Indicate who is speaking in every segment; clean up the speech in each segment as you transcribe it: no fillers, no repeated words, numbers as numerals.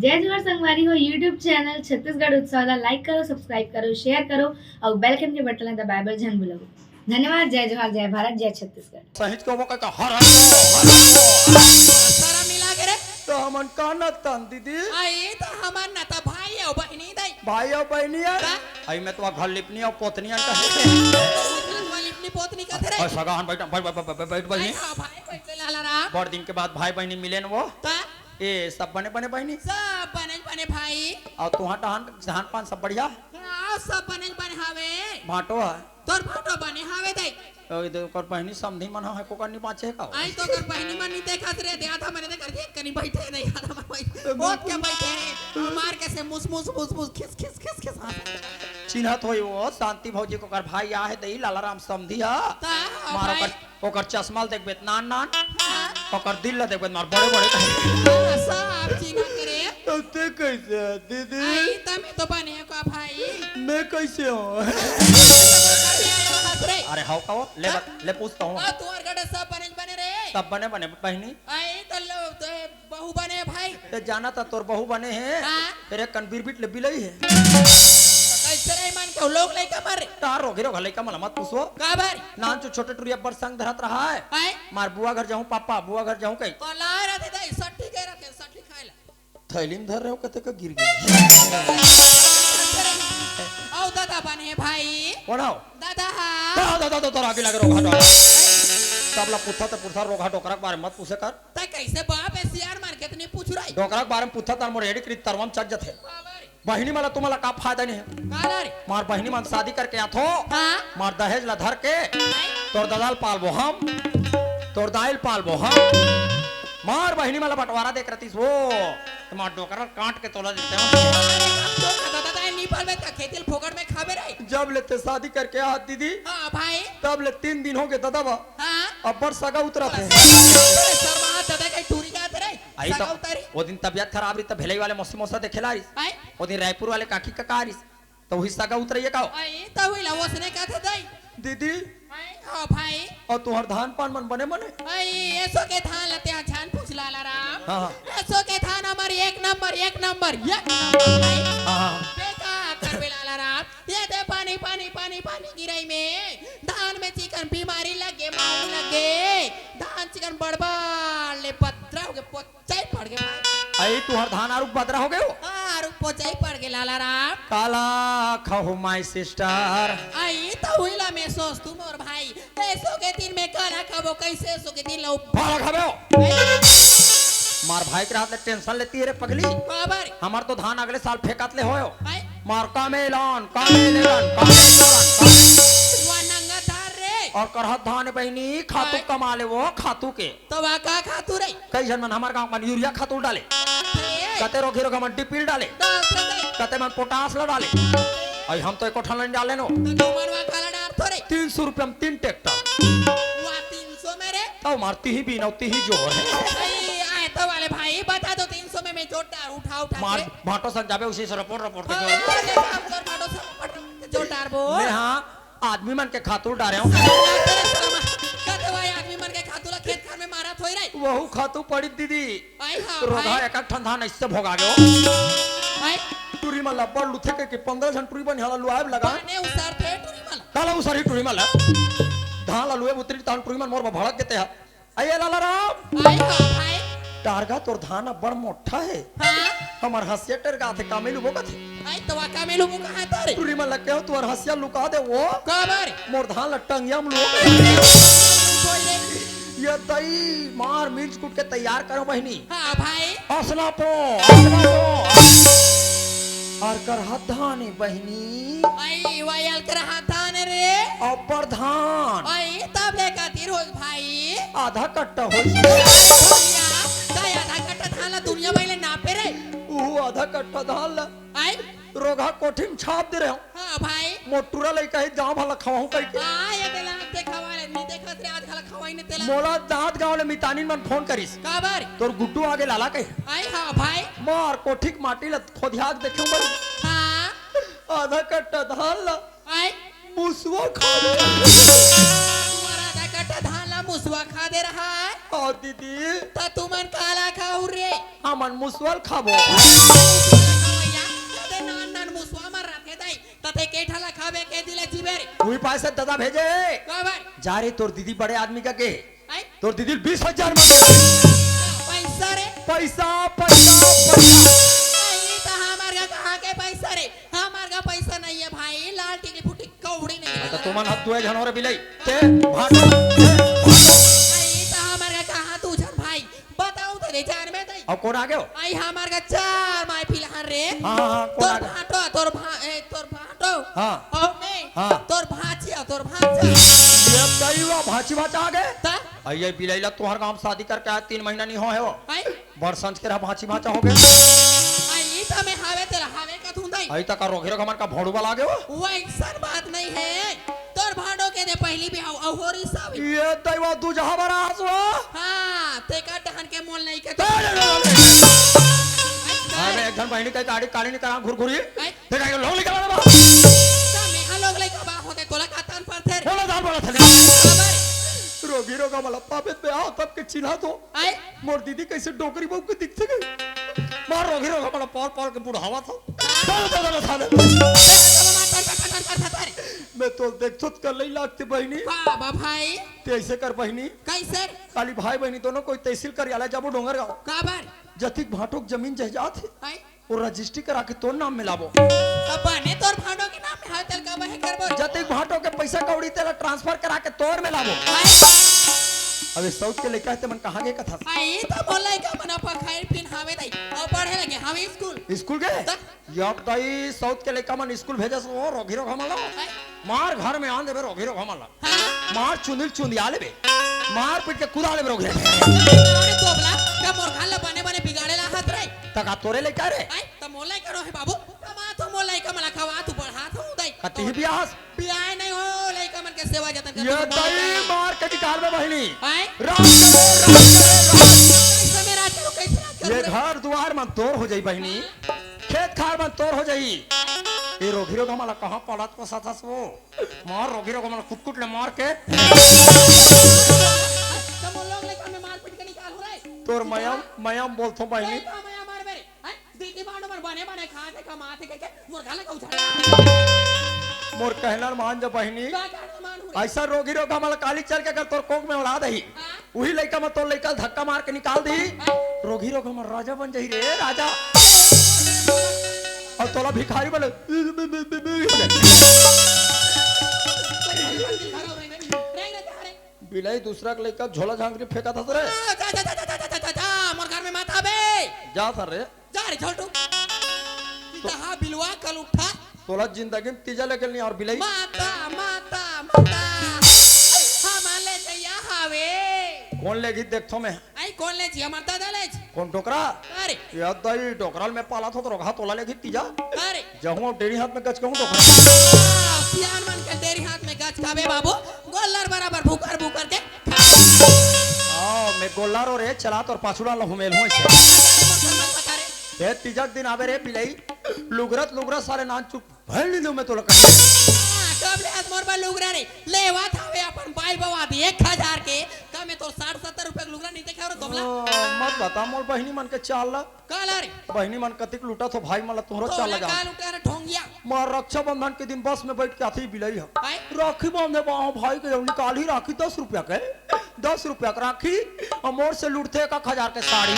Speaker 1: जय जोहर संगवारी हो यूट्यूब चैनल छत्तीसगढ़ उत्सव लाइक करो सब्सक्राइब करो शेयर करो और बेल आइकन के बटन दबाए बर झन भूलो। धन्यवाद। जय जोहर जय भारत जय छत्तीसगढ़।
Speaker 2: सहित को वो का हर
Speaker 3: सारा मिला के रे
Speaker 2: तो हमन का नतन दीदी
Speaker 3: आई तो हमार ना तो भाई और बहनी दई
Speaker 2: भाई और बहनी है
Speaker 3: का?
Speaker 2: आई मैं तो घर लिपनी और पोतनिया का
Speaker 3: उतन वाली अपनी पोतनी का थे रे
Speaker 2: और सगाहन बैठ बैठ बहनी
Speaker 3: आई हां भाई बैठ लाला राम
Speaker 2: बड़ दिन के बाद भाई बहनी मिले न वो
Speaker 3: ता
Speaker 2: ए सब बने बने बहनी
Speaker 3: सब बने बने भाई
Speaker 2: और तुहां टहान धान पान सब बढ़िया
Speaker 3: हां सब बने बने हावे
Speaker 2: भाटो है
Speaker 3: तोर फोटो बने हावे दई
Speaker 2: और इधर कर बहनी समधी मन है को करनी पाछे का
Speaker 3: आई तो कर बहनी मन नहीं देखत रे दे आधा मने कर के कनी बैठे नहीं आधा मन बैठे ओत के बैठे मार के से मुस मुस मुस मुस खिस खिस खिस खिस
Speaker 2: चिन्हत होई वो शांति भौजी को कर भाई आ है दई लालाराम समधी है
Speaker 3: ता
Speaker 2: मारो
Speaker 3: भाई
Speaker 2: कर ओकर चश्मा देखबे नान नान ओकर दिल देखबे मार बड़े बड़े
Speaker 3: सब चिन्ह करे
Speaker 2: ते कैसे दीदी
Speaker 3: आई तमे तो बने का भाई
Speaker 2: मैं कैसे हूँ अरे हाउ का ले पूछता हूँ
Speaker 3: तोर गड़े सब बने बने रे
Speaker 2: सब बने बने बहनी
Speaker 3: आई तो बहू बने भाई
Speaker 2: ते जाना था तोर बहू बने हैं
Speaker 3: हाँ?
Speaker 2: तेरे कनबीर बीट ले बिलई है
Speaker 3: कैसे रे मान के लोग लइका मारे
Speaker 2: तार रोगे रो घले का मला मत पूछो
Speaker 3: का बार
Speaker 2: नान जो छोटे टुरिया पर संग धरत रहा है
Speaker 3: आई
Speaker 2: मार बुआ घर जाऊं पापा बुआ घर जाऊं कई
Speaker 3: तो ला रहे दे सट्टी के रखे सट्टी खाइला
Speaker 2: थैली में धर रहे हो कते का गिर गई
Speaker 3: औ दादा बने भाई
Speaker 2: पढ़ाओ
Speaker 3: दादा हा
Speaker 2: दादा तो आगे लगे रोगा डोरा सबला पूछा तो पूछा रोगा डोकरा के बारे में मत पूछे कर
Speaker 3: ता कैसे बाप है सियार मार के तने पूछ रही
Speaker 2: डोकरा के बारे में पूछा तर मोर रेडी करी तरवम चल जथे बहनी मला तुम्हाला का फायदा नहीं है
Speaker 3: काला रे
Speaker 2: मार बहनी मन शादी करके आथो
Speaker 3: हां
Speaker 2: मार दहेज ला धर के तोर ददाल पालबो हम तोर दाइल पालबो हम मार बहनी मला बंटवारा देख रतीस वो तुम्हार डोकरा काट के तोला देते हो
Speaker 3: दादा नहीं पालबे त खेतिल फोकट में खाबे रे
Speaker 2: जब लेते शादी करके आ दीदी
Speaker 3: हां भाई
Speaker 2: तब ले 3 दिन हो गए दादा
Speaker 3: हां
Speaker 2: अब्बर सगा उतरा थे
Speaker 3: शर्मा दादा के टूरी का रे
Speaker 2: आई
Speaker 3: सगा
Speaker 2: तो
Speaker 3: उतारी
Speaker 2: वो दिन तबियत खराब रही तब भेलई वाले मौसी मौसा देखेला रही
Speaker 3: आई
Speaker 2: वो दिन रायपुर वाले काकी का कारिस तो वही सगा उतरिए का
Speaker 3: आई तो हुई लवसने का थे दई
Speaker 2: दीदी
Speaker 3: आई हां भाई
Speaker 2: और तुहर धान पान मन बने बने
Speaker 3: आई ऐसो के थान लते छान पूछ लाला राम
Speaker 2: हां
Speaker 3: ऐसो के थान हमार एक नंबर भाई
Speaker 2: हां
Speaker 3: बेटा करबे लाला राम ये दे पानी पानी पानी पानी गिराई में धान में चिकन बीमारी लगे माऊ लगे धान चिकन बड़बड़ ले पत्रा हो गए पोचाई पड़ गए
Speaker 2: आई तुहर धान आरु बदरा हो गयो
Speaker 3: हां रु पोचाई पड़ गए लाला राम
Speaker 2: काला खाओ माय सिस्टर
Speaker 3: आई तो हुईला में सोच तुम और भाई ऐसो के दिन में काला खाबो कैसे सो के दिन लो
Speaker 2: भाला खाबो मार भाई के हाथ ले टेंशन लेती है रे पगली
Speaker 3: बाबर
Speaker 2: हमार तो धान अगले साल फेंकत ले होयो
Speaker 3: आई
Speaker 2: मार कामेलन
Speaker 3: वा नंगा धार रे
Speaker 2: और करहत धान बहनी खातू कमा ले वो खातू के
Speaker 3: तो वा का खातू रे
Speaker 2: कई जन मन हमार गांव में यूरिया खातू डाले कते रोगी रोग मन डिपिल डाले कते मन पोटास ला डाले आई हम तो एको ठलन डाले नो
Speaker 3: तो मरवा काला डार थोड़े
Speaker 2: 300 रुपया में 3 ट्रैक्टर
Speaker 3: वा 300 मेरे
Speaker 2: तो मारती ही भी नौती ही जोर है
Speaker 3: आई आए तो वाले भाई बता दो 300 में मैं जोटार उठा उठा
Speaker 2: मार
Speaker 3: के
Speaker 2: भाटो सक जाबे उसी से रिपोर्ट के जोर
Speaker 3: जोटार बो
Speaker 2: मैं हां आदमी मन के खातू डारे हूं
Speaker 3: कते भाई आदमी मन के खातूला खेत खान में मारा थोई रे
Speaker 2: वहू खातू पड़ी दीदी
Speaker 3: आई हां
Speaker 2: रोधा
Speaker 3: भाई
Speaker 2: एक ठंडा इससे भोगा गयो
Speaker 3: आई
Speaker 2: टूरी में लब्बड़ लुथे के 15 जन टूरी बन हाला लुआब लगा
Speaker 3: ने उसार थे टूरी माल
Speaker 2: काला उसारी टूरी में धान लुए उतरी तान टूरी में मोर भड़क देते है आइए लाला राम
Speaker 3: आई हां भाई
Speaker 2: टारगा तोर धान बड़ मोटा है
Speaker 3: हां
Speaker 2: हमर हसिया टरगा थे कामेलु बोका थे
Speaker 3: आई तो वाका में लोगों का हाथ रे
Speaker 2: टूरी में लग के तोर हसिया लुका दे वो
Speaker 3: कबर
Speaker 2: मोर धान लटंगिया में लोग
Speaker 3: कोई रे
Speaker 2: ये तई मार मिर्च कूट के तैयार करो बहनी
Speaker 3: हां भाई
Speaker 2: हौसला पो और कर हाथ धान बहनी
Speaker 3: आई वायल कर हाथान रे
Speaker 2: अपर धान
Speaker 3: आई तब ले खातिर हो भाई
Speaker 2: आधा कट्टा हो
Speaker 3: दुनिया काय आधा कट्टा थाला दुनिया में नापे रे
Speaker 2: ऊ आधा कट्टा धान ला
Speaker 3: आई
Speaker 2: रोगा कोठिम छाप दे रहे हो
Speaker 3: हां भाई
Speaker 2: मोटूरा लइका है गांव भला खवाऊं कह के
Speaker 3: आ ये तेला देखावाले नहीं देखत रे आज खाला खवाई ने तेला
Speaker 2: मोला दांत गांव ले मितानी मन फोन करिस
Speaker 3: काबर
Speaker 2: तोर गुड्डू आगे लाला कह
Speaker 3: आई हां भाई
Speaker 2: मार कोठिक माटी ल खोदियाक देखूं बड़ी
Speaker 3: हां
Speaker 2: आधा कट्टा धान ला
Speaker 3: आई
Speaker 2: मुसवा खा ले
Speaker 3: तुम्हारा आधा कट्टा धान ला मुसवा खा दे रहा है
Speaker 2: और दीदी
Speaker 3: तो तुमन काला खाऊ रे
Speaker 2: मन मुसवल खाबो
Speaker 3: ते नान नान मुसवा मार रखे दाई तते के ठाला खावे के दिले जीबेर
Speaker 2: वही पैसे दादा भेजे
Speaker 3: काबर
Speaker 2: जा रे तोर दीदी बड़े आदमी का के
Speaker 3: आई
Speaker 2: तोर दीदी 20,000 में
Speaker 3: पैसा रे
Speaker 2: पैसा पैसा पैसा
Speaker 3: आई तो हमार का कहां के पैसा रे हमार का पैसा नहीं है भाई लाल टिकली फुटी कौड़ी नहीं है
Speaker 2: तो तुमन हाथ दुए झनोरे बिलाई ते भाटो
Speaker 3: आई तो हमार का कहां तू झन भाई बताओ तेरे जान में दई
Speaker 2: अब कौन आ गयो
Speaker 3: आई हमार का चार माय फिलहाल रे
Speaker 2: हां कौन आ गयो
Speaker 3: तोर भाटो
Speaker 2: हाँ।
Speaker 3: ओ नहीं
Speaker 2: हाँ।
Speaker 3: तोर भांचा
Speaker 2: ये दैवा भाची भाचा आ गए
Speaker 3: ता
Speaker 2: आइए बिलैला तुम्हार गांव शादी करके आया 3 महीना नहीं हो है वो
Speaker 3: आई
Speaker 2: बड़ संच के रहा भाची भाचा हो गए
Speaker 3: आई तो मैं हावे तेरा हावे का थूं दई
Speaker 2: आई तक रोगी रोग हमार का भोड़ू वाला आ गयो
Speaker 3: वैसन बात नहीं है तोर भाडो के दे पहली भी आओ होरी सब
Speaker 2: ये दैवा तू जहां बरा हसो
Speaker 3: हां ते का टहन के मोल नहीं के
Speaker 2: अरे एक घन बहनी का गाड़ी काली नहीं करा घुरघुरी
Speaker 3: आई
Speaker 2: देखा के लोग निकल बा
Speaker 3: ता मेहा लोग ले का बा होते तोला कातन पर थे
Speaker 2: बोला दाल बोला थले
Speaker 3: खबर
Speaker 2: रोगी रोगा वाला पापेत पे आओ तब के चिल्हा तो
Speaker 3: आई
Speaker 2: मोर दीदी कैसे डोकरी बहू के दिखते गई मार रोगी रोगा वाला पौर पौर के बुढ़ावा था मैं तो देख सुत कर लई लागते बहनी
Speaker 3: बाबा भाई
Speaker 2: ते ऐसे कर बहनी
Speaker 3: कैसे
Speaker 2: काली भाई बहनी दोनों कोई तहसील कर आला जाबो डोंगर गांव
Speaker 3: खबर
Speaker 2: जतिक भाटोक जमीन जायदाद है
Speaker 3: आई
Speaker 2: वो रजिस्ट्री करा के तोर नाम मिलाबो
Speaker 3: अब बने तोर भाडो के नाम में हातल का बहे करबो
Speaker 2: जतिक भाटो के पैसा कौड़ी तेरा ट्रांसफर करा के तोर मिलाबो
Speaker 3: आई
Speaker 2: अबे साउथ के लेके आते मन कहां के कथा
Speaker 3: आई तो बोले का मना पर खाए पिन हावे दई अब पढ़े लगे हम
Speaker 2: स्कूल गए याब दाई साउथ के लेका मन स्कूल भेजस वो रोगी रोग हमला मार घर में आन देबे रोगी रोग हमला मार चुंदिल चुंदिया लेबे मार पीट के कुदा लेबे रोगी
Speaker 3: तोबला का मोर खाल बने बने बिगाड़े ला हाथ रे
Speaker 2: तका तोरे लेके रे
Speaker 3: आई त मोलाई करो है बाबू तमा तो मोलाई का मला खवा तू बढ़ा तू दई
Speaker 2: कति बियास
Speaker 3: बियाह नहीं हो लइका मन के सेवा जतन कर
Speaker 2: ये दाई मार के निकाल में बहिनी
Speaker 3: आई
Speaker 2: राज
Speaker 3: कैसे मेरा चलो कैसे राज
Speaker 2: ये
Speaker 3: कर
Speaker 2: घर द्वार मन तोर हो जाई बहिनी खेत खार मन तोर हो जाई ये रोगी रोग हमारा कहां पड़त को साथा सो मार रोगी रोग हमारा कुट ले मार के
Speaker 3: तो मोल लोग लइका में मार पीट के निकाल हो रे
Speaker 2: तोर मयम बोलथो बहिनी
Speaker 3: मैं मार मेरे आई दीदी बांडो मन बने बने खा के कमाते के मोर खाला का उछाड़
Speaker 2: मोर कहना मान जा बहिनी
Speaker 3: का मान हो
Speaker 2: ऐसा रोगी रोग हमारा काली चल के अगर तोर कोक में उड़ा दही वही लड़का में तोर लड़का धक्का मार के निकाल दी रोगी रोग हमारा राजा बन जाही रे राजा और तोला भिखारी बने बिलाई दूसरा का लड़का झोला झांक के फेंका था रे
Speaker 3: जा मोर घर में मत आबे
Speaker 2: जा सर रे
Speaker 3: जा रे छोटू तहा बिलवा कल उठा
Speaker 2: तोला जिंदगी में तीजा लेके नहीं और बिलाई
Speaker 3: माता हमारे जया हावे
Speaker 2: कौन लेगी देखथो मैं
Speaker 3: आई कौन ले जी हमार दादा ले
Speaker 2: कौन टोकरा
Speaker 3: अरे
Speaker 2: याद दाई टोकराल में पाला था तो रोगा तोला लेगी तीजा
Speaker 3: अरे
Speaker 2: जहूं डेरी हाथ में गच कहूं टोकरा
Speaker 3: सियान मन के तेरी हाथ में गच खावे बाबू गोलर बराबर भूकर के
Speaker 2: आओ मैं गोल्लारो रे चला तोर पाछुड़ा लहुमेल होय छे ये तीजा दिन आवे रे बिलाई लुगरत सारे नान चुप भल नहीं दो मैं तोला कह
Speaker 3: कब ले मोर बा लुगरा रे लेवा थावे अपन बाइल बवा दी 1000 के का में तो 60-70 रुपए के लुगरा नहीं देखे और तोबला
Speaker 2: मत बता मोर बहिनी मन के चाल ला
Speaker 3: काला रे
Speaker 2: बहिनी मन कतिक लूटा तो भाई मला तोहरो चाल लगा
Speaker 3: काल उठा रे ढोंगिया
Speaker 2: मार रक्षाबंधन के दिन बस में बैठ के आती बिलाई हम
Speaker 3: आई
Speaker 2: राखी बांधे बाहो भाई के निकाल ही राखी 10 रुपया के 10 रुपया का राखी और मोर से लूटते 1000 के साड़ी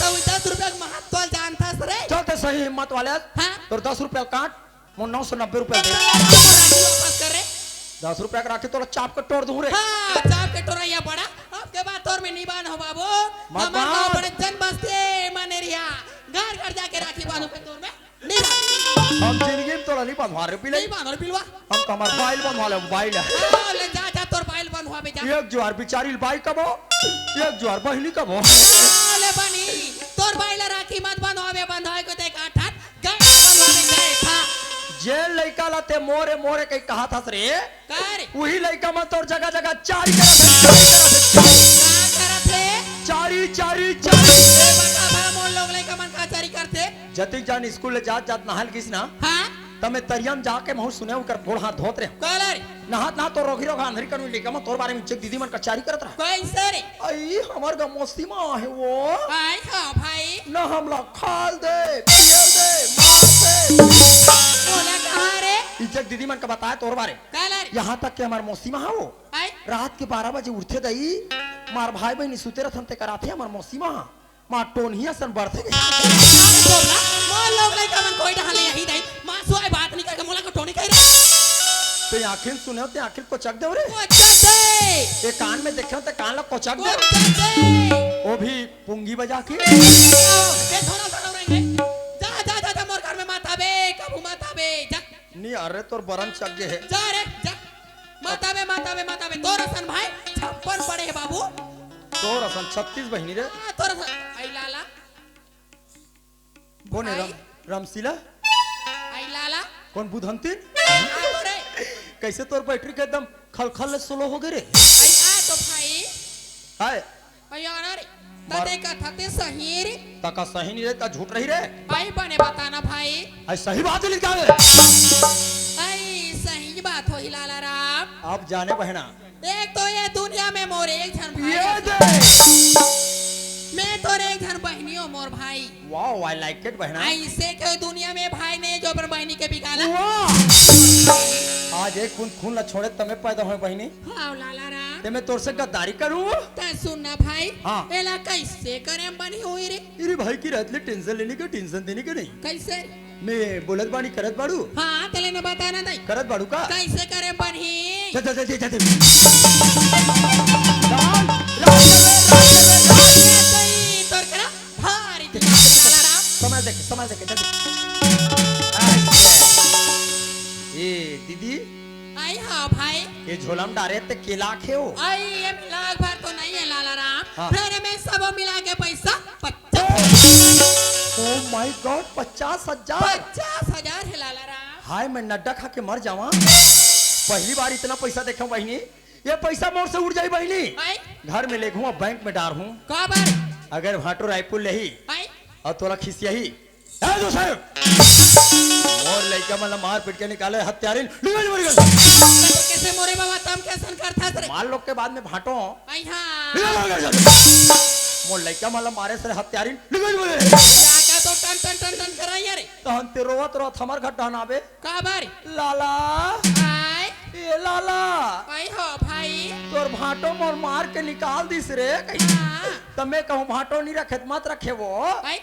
Speaker 3: तो 10 रुपए का महत्व जानता रे
Speaker 2: चलते सही हिम्मत वाले
Speaker 3: हां
Speaker 2: तोर 10 रुपया काट मोर 990 रुपया दे
Speaker 3: वापस कर रे
Speaker 2: 10 रुपया का राखी तोरा चाप के तोड़ दूं रे
Speaker 3: हां चाप के टोरैया पड़ा अब के बाद तोर में निबान हो बाबू हमार गांव बड़े जन बस्ती मनेरिया घर जाके राखी बांधो पे तोर में निबान
Speaker 2: हम जिंदगी में तोरा नहीं बंधवा रे बिलाई
Speaker 3: नहीं बांधो रे पिलवा
Speaker 2: हम तो हमार बाइल बंधवा ले बाइल
Speaker 3: ले जा तोर बाइल बंधवा बे जा
Speaker 2: एक जुआर बिचारी बाई कबो एक जुआर बहिनी कबो
Speaker 3: ले बनी तोर बाइल राखी मत बंधवावे को ते काठा गए बंधवावे गए था
Speaker 2: जेल लइका लाते मोरे मोरे कई कहा था रे
Speaker 3: कर
Speaker 2: वही लइका में तोर जगह जगह चारी
Speaker 3: क्या करत रे
Speaker 2: चारी
Speaker 3: ए बता बा मोल लोग ले कमन का चारी करते
Speaker 2: जतिक जान स्कूल ले जात नहाल किस ना
Speaker 3: हां
Speaker 2: तमे तरियम जाके महु सुने उकर गोड़ हाथ धोत रे
Speaker 3: कलर
Speaker 2: नहात ना तो रोगी रोग अंधरी कनु लेके मैं तोर बारे में चेक दीदी मन कचारी करत रहा
Speaker 3: कैसे रे
Speaker 2: आई हमर ग मस्ती में है वो
Speaker 3: आई हां भाई
Speaker 2: न हमला खाल दे, पियल दे, मार दे।
Speaker 3: बोला कहाँ रे
Speaker 2: इज्जत दीदी मन का बताया तोर बारे।
Speaker 3: काला रे
Speaker 2: यहाँ तक कि हमार मौसी महा हो
Speaker 3: आई
Speaker 2: रात के 12 बजे उठते दई मार भाई बहनी सुते रथन ते कराथे हमार मौसी महा मार टोनहिया सन बढ़ते गई।
Speaker 3: बोला मोर लोग नहीं कमन कोई ढाले यही दई मां सोए बात नहीं करके मोला को टोनी कह रे
Speaker 2: ते आखिर सुने ते आखिर को चक दे रे
Speaker 3: कोचा दे
Speaker 2: ये कान में देखे ते कान ला को चक दे
Speaker 3: कोचा दे
Speaker 2: वो भी पुंगी बजा के
Speaker 3: ए थोड़ा थोड़ा रहेंगे जा जा जा जा मोर घर में माता बे कबू माता बे जा
Speaker 2: नी अरे तोर बरन चक गे है
Speaker 3: जा रे जा माता बे तोर सन भाई छप्पन पड़े है बाबू
Speaker 2: तोर असन 36 बहिनी रे
Speaker 3: तोर सन आई लाला
Speaker 2: कौन है
Speaker 3: आई?
Speaker 2: रामशीला
Speaker 3: आई लाला
Speaker 2: कौन बुधंती
Speaker 3: आ तो रे
Speaker 2: कैसे तोर बैटरी के एकदम खलखल स्लो हो गए रे
Speaker 3: आई आ तो भाई
Speaker 2: हाय
Speaker 3: आई आना रे तते का थते सही रे
Speaker 2: तका सही नहीं रे ता झूठ रही रे
Speaker 3: भाई बने बताना भाई
Speaker 2: आई सही बात है लिखा है
Speaker 3: आई सही बात हो लाला राम
Speaker 2: आप जाने बहना
Speaker 3: एक तो ये दुनिया में मोर एक जन
Speaker 2: ये
Speaker 3: भाई
Speaker 2: दे
Speaker 3: मैं तो एक जन बहनियों मोर भाई
Speaker 2: वाओ आई लाइक इट बहना
Speaker 3: ऐसे कोई दुनिया में भाई नहीं जो अपन बहनी के बिगाला
Speaker 2: वाह आज एक बूंद खून ला छोड़े तमे पैदा हुए बहनी
Speaker 3: हाँ लाला राम
Speaker 2: ते मैं तोर से गद्दारी करूं
Speaker 3: ते सुनना भाई
Speaker 2: हाँ।
Speaker 3: एला कैसे करे बनी हुई रे
Speaker 2: अरे भाई की रात ले टेंशन लेने का टेंशन देने का नहीं
Speaker 3: कैसे
Speaker 2: मैं बोलत बाड़ी करत बाड़ू
Speaker 3: हाँ तेले ने बताना नहीं
Speaker 2: करत बाड़ू का
Speaker 3: कैसे करे बनी
Speaker 2: चल चल चल चल राज
Speaker 3: तोर करा भारी दिमाग लाला राम
Speaker 2: समझ देख जल्दी ए दीदी
Speaker 3: आई हाँ भाई
Speaker 2: ये झोलम डारे ते केला खेओ
Speaker 3: आई ये लाख भर तो नहीं है लाला राम
Speaker 2: हाँ।
Speaker 3: फिर में सब मिला के पैसा 50
Speaker 2: ओ माय गॉड 50,000
Speaker 3: 50,000 है लाला राम
Speaker 2: हाय मैं नड्डा खा के मर जावा पहली बार इतना पैसा देखा बहनी ये पैसा मोर से उड़ जाई बहनी
Speaker 3: आई
Speaker 2: घर में ले घूँ बैंक में डार हूँ
Speaker 3: कबर
Speaker 2: अगर भाटो रायपुर ले ही
Speaker 3: आई
Speaker 2: और तोरा खिसियाही मोर लइका मतलब मार पीट के निकाले हत्यारिन
Speaker 3: कैसे मोरे बाबा तम कैसन करता रे
Speaker 2: मार लोग के बाद में भाटो
Speaker 3: आई हां
Speaker 2: मोर लइका मतलब मारे से हत्यारिन
Speaker 3: जाका तो टन टन टन टन कराई रे
Speaker 2: तहन ते रोवत रोवत हमर घर डहनाबे
Speaker 3: कबर
Speaker 2: लाला
Speaker 3: आई
Speaker 2: ए लाला
Speaker 3: आई हो भाई
Speaker 2: तोर भाटो मोर मार के निकाल दिस रे कैसे
Speaker 3: हां
Speaker 2: तमे कहूं भाटो नहीं रखे मत रखे वो
Speaker 3: आई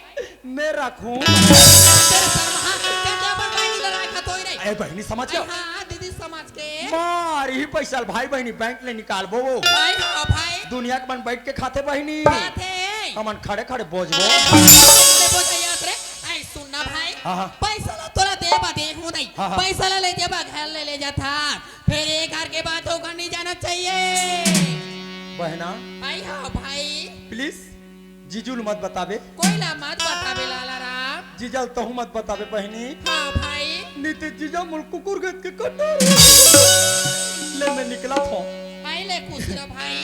Speaker 2: मैं रखूं
Speaker 3: तेरे सर हां क्या पर बहनी लड़ा खा रे
Speaker 2: ए बहनी समझ गया
Speaker 3: हां दीदी समझ के
Speaker 2: मार ही पैसा भाई बहनी बैंक ले निकालबो वो
Speaker 3: आई हो भाई
Speaker 2: दुनिया के मन बैठ के खाते बहनी
Speaker 3: बात है
Speaker 2: हमन खड़े खड़े बोझबो
Speaker 3: ले बोझाया रे आई सुनना भाई
Speaker 2: हाँ, हाँ।
Speaker 3: पैसा ला तोला देबा देखू नहीं
Speaker 2: हाँ, हाँ।
Speaker 3: पैसा ला ले जेबा घर ले जाता फिर एक घर के बाद होकर नहीं जाना चाहिए
Speaker 2: बहना
Speaker 3: आई हाँ भाई
Speaker 2: प्लीज जीजुल मत बताबे
Speaker 3: कोई ला मत बताबे लाला राम
Speaker 2: जीजल तहु मत बताबे बहनी
Speaker 3: हाँ भाई
Speaker 2: नीति जीजा मुल कुकुर गत के कटा ले मैं निकला था
Speaker 3: आई ले कुछ ना भाई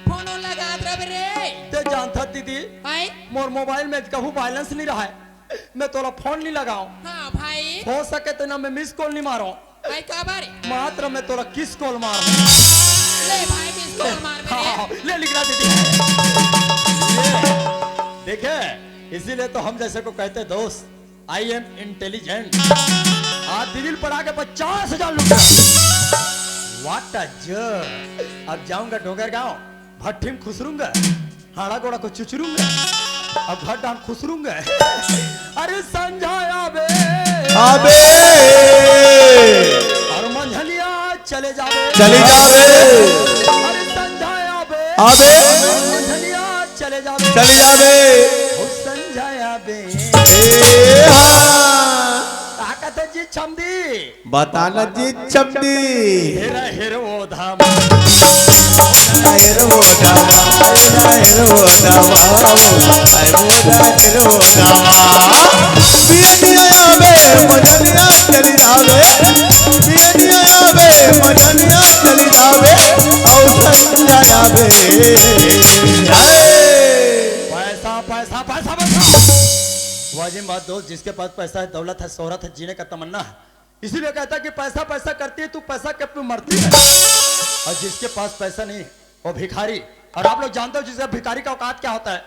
Speaker 3: फोन लगा द्रब रे
Speaker 2: ते जानता दीदी
Speaker 3: आई
Speaker 2: मोर मोबाइल में कहूँ बैलेंस नहीं रहा है मैं तोरा फोन नहीं लगाऊं
Speaker 3: हाँ भाई
Speaker 2: हो सके तो ना मैं मिस कॉल नहीं मारो
Speaker 3: आई कबर
Speaker 2: मात्र मैं तोरा किस कॉल मारूं
Speaker 3: ले भाई मिस कॉल मार
Speaker 2: हाँ,
Speaker 3: मेरे
Speaker 2: ले लिखना दीदी ये, देखे इसीलिए तो हम जैसे को कहते हैं दोस्त आई एम इंटेलिजेंट आज दिल पढ़ा के 50,000 लूटा व्हाट अ जर्क अब जाऊंगा डोगर गांव भट्टी में खुसरूंगा हाड़ा गोड़ा को चुचरूंगा अब घर डांड खुसरूंगा अरे संझाया बे
Speaker 4: आबे
Speaker 2: और मंझलिया चले जावे
Speaker 4: अरे
Speaker 2: संझाया बे
Speaker 4: आबे
Speaker 2: मंझलिया चले जावे
Speaker 4: चली जाबे
Speaker 2: ओ संझाया बे
Speaker 4: ए हाँ
Speaker 2: ताकत जी छमदी
Speaker 4: बताना जी चमड़ी
Speaker 2: हेरा हेरो धाम
Speaker 4: हेरो डावा हेरो डावा आई मोरा हेरो डावा पियनिया आवे मजनिया चली जावे पियनिया आवे मजनिया चली जावे औ संजय आवे
Speaker 2: पैसा पैसा पैसा पैसा वाजिब बात दोस्त जिसके पास पैसा है दौलत है शोहरत है जीने का तमन्ना है इसीलिए कहता है कि पैसा पैसा करती है तू पैसा के पे मरती है और जिसके पास पैसा नहीं वो भिखारी और आप लोग जानते हो जिसका भिखारी का औकात क्या होता है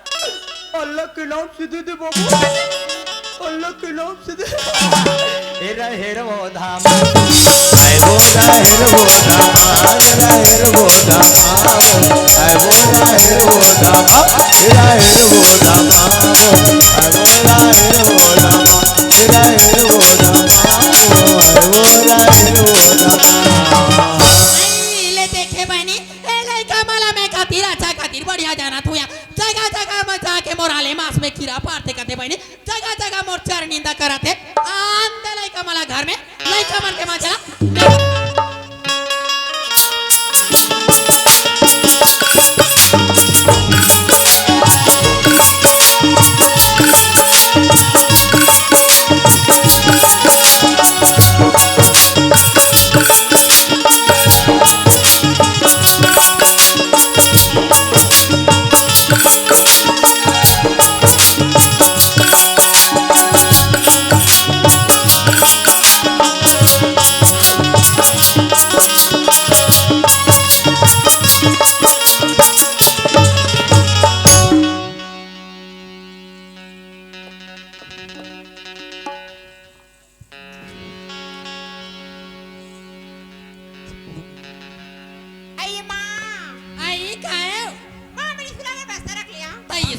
Speaker 2: अल्लाह के नाम से दे दे बाबू, अल्लाह के नाम से दे। हेरा हेर वो धाम,
Speaker 4: ऐ बोला हेर वो धामा, हेरा हेर वो धामा, ऐ बोला हेर वो धामा, हेरा हेर वो धामा, ऐ बोला हेर वो धामा, हेरा हेर वो धामा, ऐ बोला हेर वो धामा।
Speaker 3: ले देखे बहनी ए लइका मला में खातिर अच्छा खातिर बढ़िया जाना थुया जगह जगह में जाके मोराले मास में कीड़ा पारते करते बहनी जगह जगह मोर चर निंदा करते आंदे लइका मला घर में लइका मन के मजा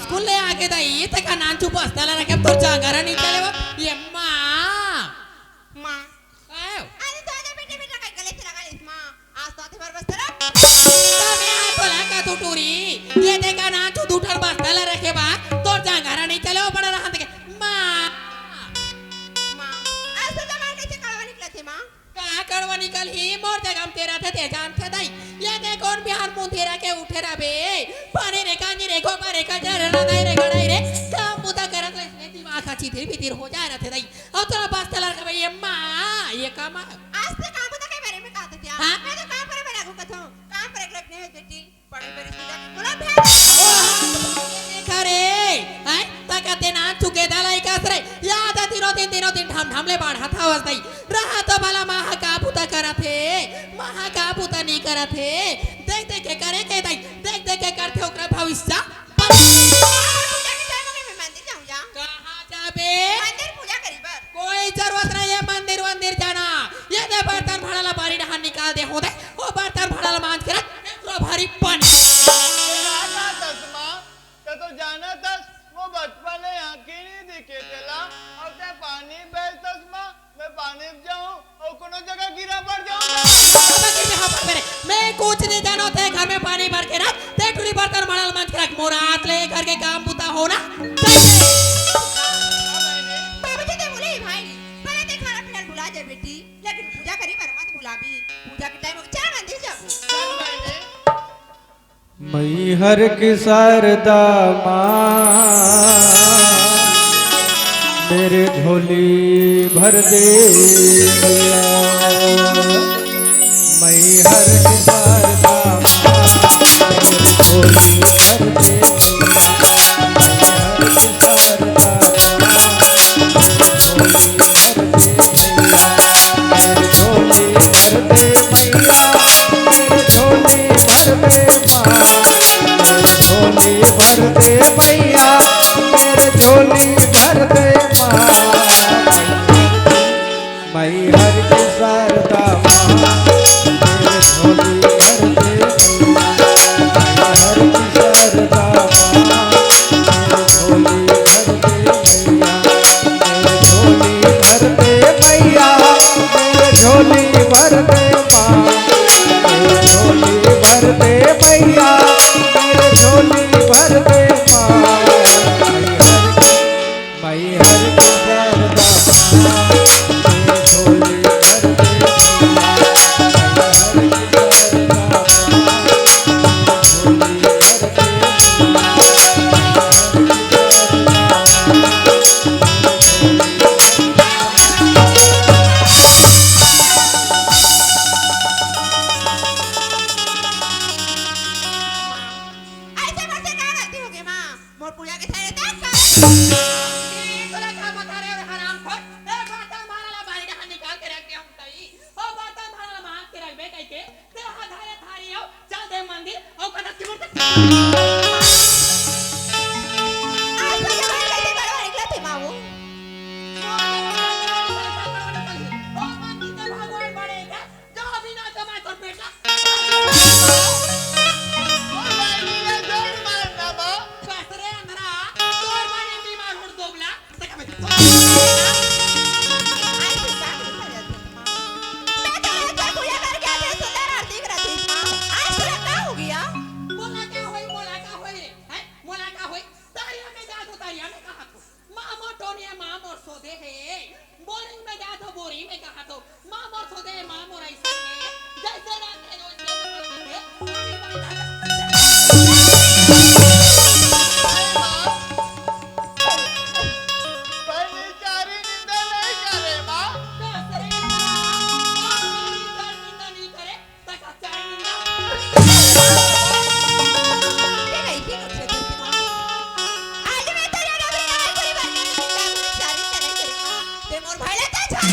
Speaker 3: स्कूल ले आके दई ते का नान चुप बसताला रखे तो जागरण नहीं चले वो ये माँ आयो
Speaker 5: अरे तो आजा बेटे बेटा काय गले से लगा लिस मां आज तो आते बार बस तेरा
Speaker 3: तमे आ बोला का तू टूरी ये देखा नान चु दूठर बसताला रखे बा तो जागरण नहीं चले वो बड़ा रहा के माँ
Speaker 5: आज तो जमा कैसे कड़वा निकला थे मां
Speaker 3: का कड़वा निकल ही मोर जगह में तेरा थे ते जान थे दई ये दे कौन बिहार मुंह तेरा के उठे रबे पानी रे कांजी रे को पारे का जर ना दई रे गड़ाई रे काम मुदा करत ले इसने दिमाग का चीतिर भीतर हो जा रहा थे दई अब तेरा बसताला के भाई ये माँ ये काम
Speaker 5: आज तो काम बता के बारे में कहते थे
Speaker 3: हाँ?
Speaker 5: मैं तो काम पर बना को कथो काम पर एक लगने है बेटी बड़े बड़े सुजा के बोला भेज
Speaker 3: खरे हैं ताकते ना चुके दलाई कसरे याद तीनों दिन ढम ले बाढ़ था वसई रहा तो भला महा का पुता करा थे महा का पुता नहीं करा थे देख देख के करे के दई देख देख के करते ओकरा भविष्य
Speaker 5: पूजा के टाइम में मैं मंदिर जाऊं जा
Speaker 3: कहां जाबे
Speaker 5: मंदिर पूजा करी बर
Speaker 3: कोई जरूरत नहीं है मंदिर जाना ये दे बर्तन भड़ाला बारी डहान निकाल दे हो दे ओ बर्तन भड़ाला मांझ के पूरा भारी पन
Speaker 6: जाना तस माँ तो जाना तस वो बचपन में आँखी नहीं दिखे चला और ते पानी बेच तस माँ मैं पानी में जाऊँ और कोनो जगह गिरा पड़ जाऊँ
Speaker 3: मैं कुछ नहीं जानो थे घर में पानी भर के रख ते टुरी बर्तन भड़ाला मांझ के रख मोरात ले घर के काम पुता होना
Speaker 5: बाबूजी ने बोले भाई पहले ते खाना पीना भुला जा बेटी लेकिन पूजा करी पर मत भुला भी पूजा के टाइम में चल मंदिर जाओ
Speaker 4: मैहर की शारदा माँ मेरे झोली भर दे मैहर की शारदा माँ मेरे झोली भर दे मैहर की शारदा माँ मेरे झोली भर दे मेरे झोली भर दे मैया मेरे झोली भर दे मैहर की शारदा माँ मेरे झोली भर दे मैहर की
Speaker 5: आज तू क्या कर रहा था माँ? मैं तो रोज पूजा करके आते सुंदर आरती करती माँ। आज तेरा क्या हो गया?
Speaker 3: बोला क्या होई हैं बोला क्या होई तारिया में जा तो तारिया में कहा तो मां मोर टोनिया मां मोर सोदे है बोरिंग में जा तो बोरिंग में कहा तो मां मोर सोदे मां मोर ऐसे है जैसे रात है वैसे है पानी बंदा
Speaker 6: परनिचारी निंदा नहीं करे माँ।
Speaker 3: करे निंदा नहीं करे तक चाय निंदा
Speaker 5: ये नहीं थी कुछ करती माँ। आज मैं तेरे नबी नाम पूरी बात नहीं चिंता कुछ सारी नहीं करी माँ। ते मोर भाई लेते छोड़।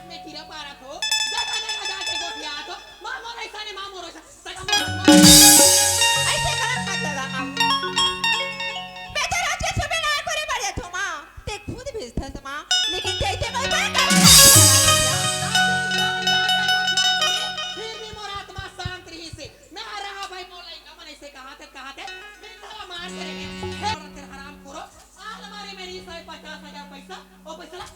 Speaker 3: मैं कीड़ा पारा तो जगह जगह जाके गोठिया तो मां मोर ऐसा ने मां मोर ऐसा
Speaker 5: ऐसे गलत मत लगा माँ। मैं तो रोज के सुबह ना पूरी बढ़ जाता माँ। ते खुद भेजता था माँ। लेकिन जैसे मैं बड़ा
Speaker 3: फिर भी मोर आत्मा शांत रही से मैं रहा भाई मोलाई का मन ऐसे कहा थे बिंदरा मार करेंगे तेरे हराम करो अलमारी में नहीं 50,000 पैसा ओ पैसा ला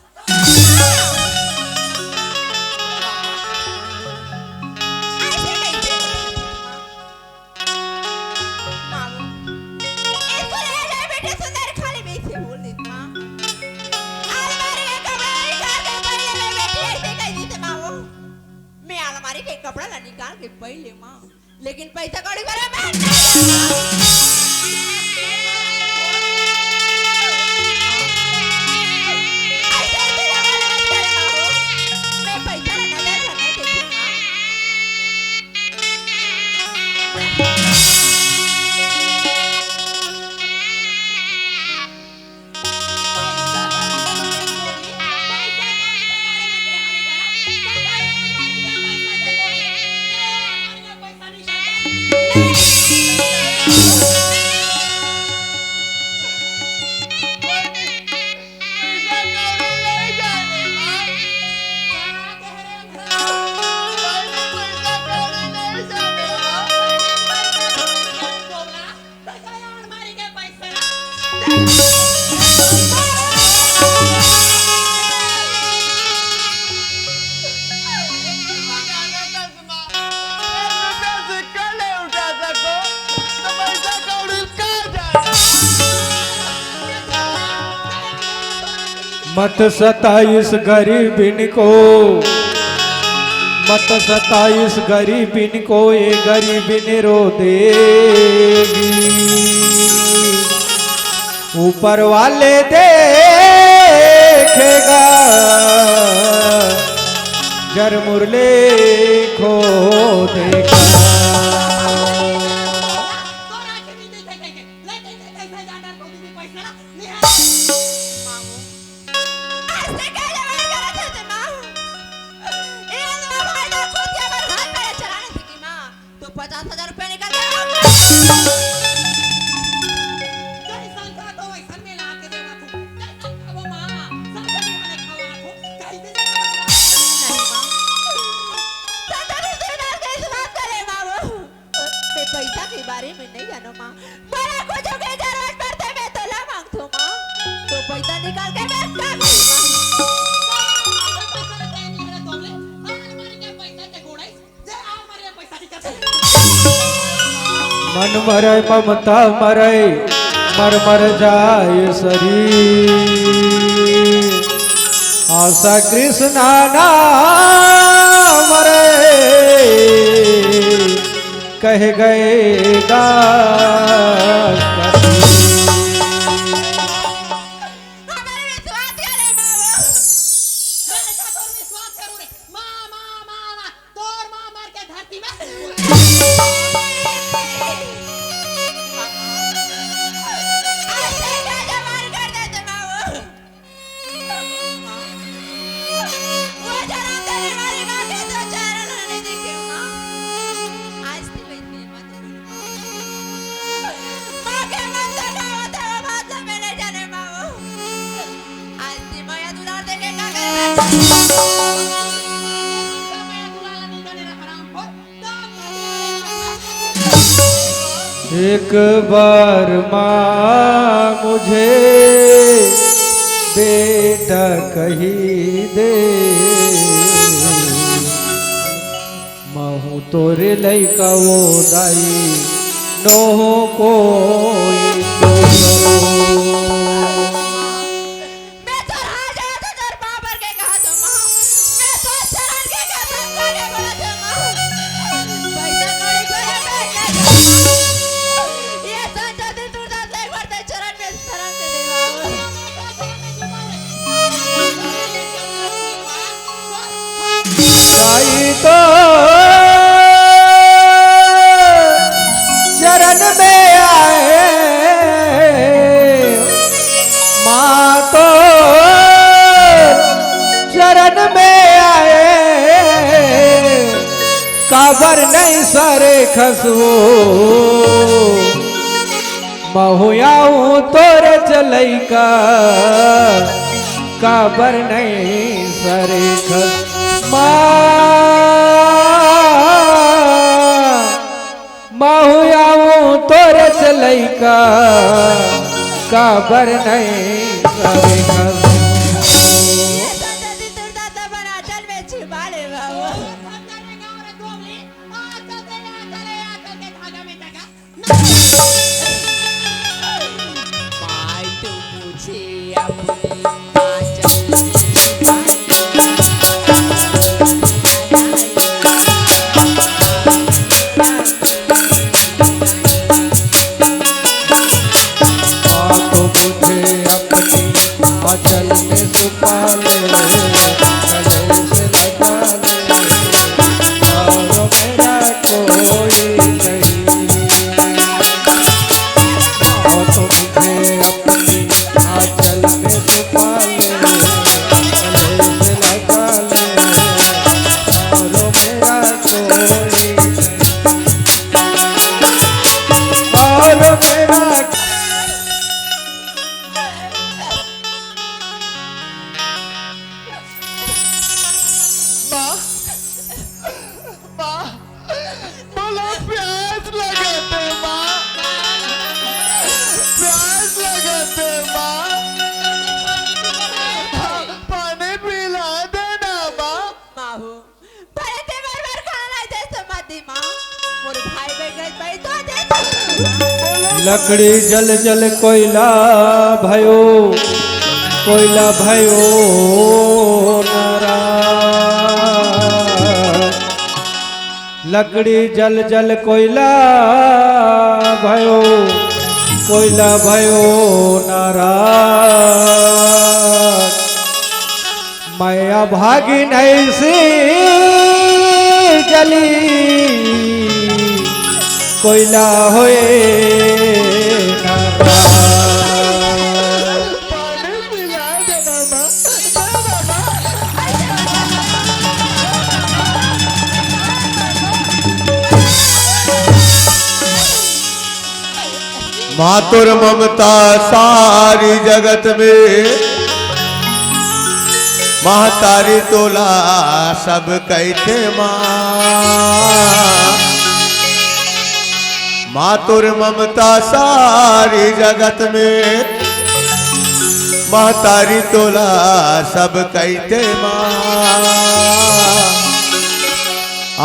Speaker 5: ऐसे कैसे माँ? इसको ले जाए बेटे सुंदर खाली में से बोल देती माँ। अलमारी के कपड़ा निकाल के पहले मैं बेटी ऐसे कह दी थी माँ वो। मैं अलमारी के कपड़ा ला निकाल के पहले माँ। लेकिन पैसा कौड़ी करे मैं ऐसे ऐसे लगा लगा करे माँ वो। मैं पैसा ला नजर नहीं देखी माँ।
Speaker 6: पैसा कौड़ी नहीं जाने माँ। पैसा कौड़ी नहीं जाने माँ। जाना दस माँ। 1 रुपया सिक्का नहीं उठा सको तो पैसा कौड़ी कहाँ जाए?
Speaker 4: मत सताइस गरीबिन को, मत सताइस गरीबिन को, ये गरीबिन रो देगी। ऊपर वाले देखेगा जर मुरले खो देगा।
Speaker 5: ऐसे क्या जवान करा था ते माँ? ये अंदर भाई ना खुद के पर हाथ पैर चलाने थी कि माँ। तो 50,000 रुपए निकाल के आओ। नहीं माँ। संतर रिश्तेदार कैसे बात करे माँ वो? मैं पैसा के बारे में नहीं जानो माँ। मेरा कुछ के जरूरत पड़ते मैं तो ला मांगतो माँ। तो पैसा निकाल के मैं क्या करूँ
Speaker 4: मन मरे ममता मरे मर मर जाए शरीर। आशा कृष्णा ना मरे कह गए दास कबीर।
Speaker 5: हमारे विश्वास करे माँ वो। ऐसे क्या जवान कर देते माँ वो? वो जन्म देने वाली माँ के तो चरण नहीं देखे माँ। आज थी वैसे मत बोलो माँ।
Speaker 4: एक बार माँ मुझे बेटा कही दे, महू तोरे लइका वो दाई नोहो कोई
Speaker 5: मैं तो आ जाया तो तेरे बाबर के कहा तो माँ मैं तो चरण के कसम खाने बोला था माँ पैसा कौड़ी को ये संचा दिन तू दास एक बार ते चरण में शरण से दे
Speaker 4: दाई तो चरण में आए, माँ तो चरण में आए, काबर नहीं सरे खसवो, महुयाऊ तोरे चलई का, काबर नहीं सरे खस माहुयाऊ तोरे चलई का, काबर नहीं सरे खस
Speaker 5: ये संचा दिन तू दास बना चल में छिपा ले बाबू भाई तू मुझे अपनी आंचल
Speaker 4: माँ तो मुझे अपनी आंचल में छुपा ले, गले से लगा ले, और मेरा कोई नहीं। माँ तो मुझे अपनी आंचल में छुपा ले, गले से लगा ले, और मेरा कोई नहीं। और मेरा
Speaker 6: माँ माँ बोला प्यास लगाते माँ, प्यास लगाते माँ, पानी पिला देना माँ।
Speaker 5: माहू पहले ते बार खाना दे समाधि माँ मोर भाई बह गए भाई तो दे
Speaker 4: लकड़ी जल जल कोयला भयो, कोयला भयो नाराज, लकड़ी जल जल कोयला भयो, कोयला भयो नाराज, मैं अभागी नहीं सी जली, कोयला होए नाराज।
Speaker 6: पानी पिला देना माँ।
Speaker 4: मातुर ममता सारी जगत में, महतारी तोला सब कहते माँ, मातुर ममता सारी जगत में, महतारी तोला सब कहते माँ,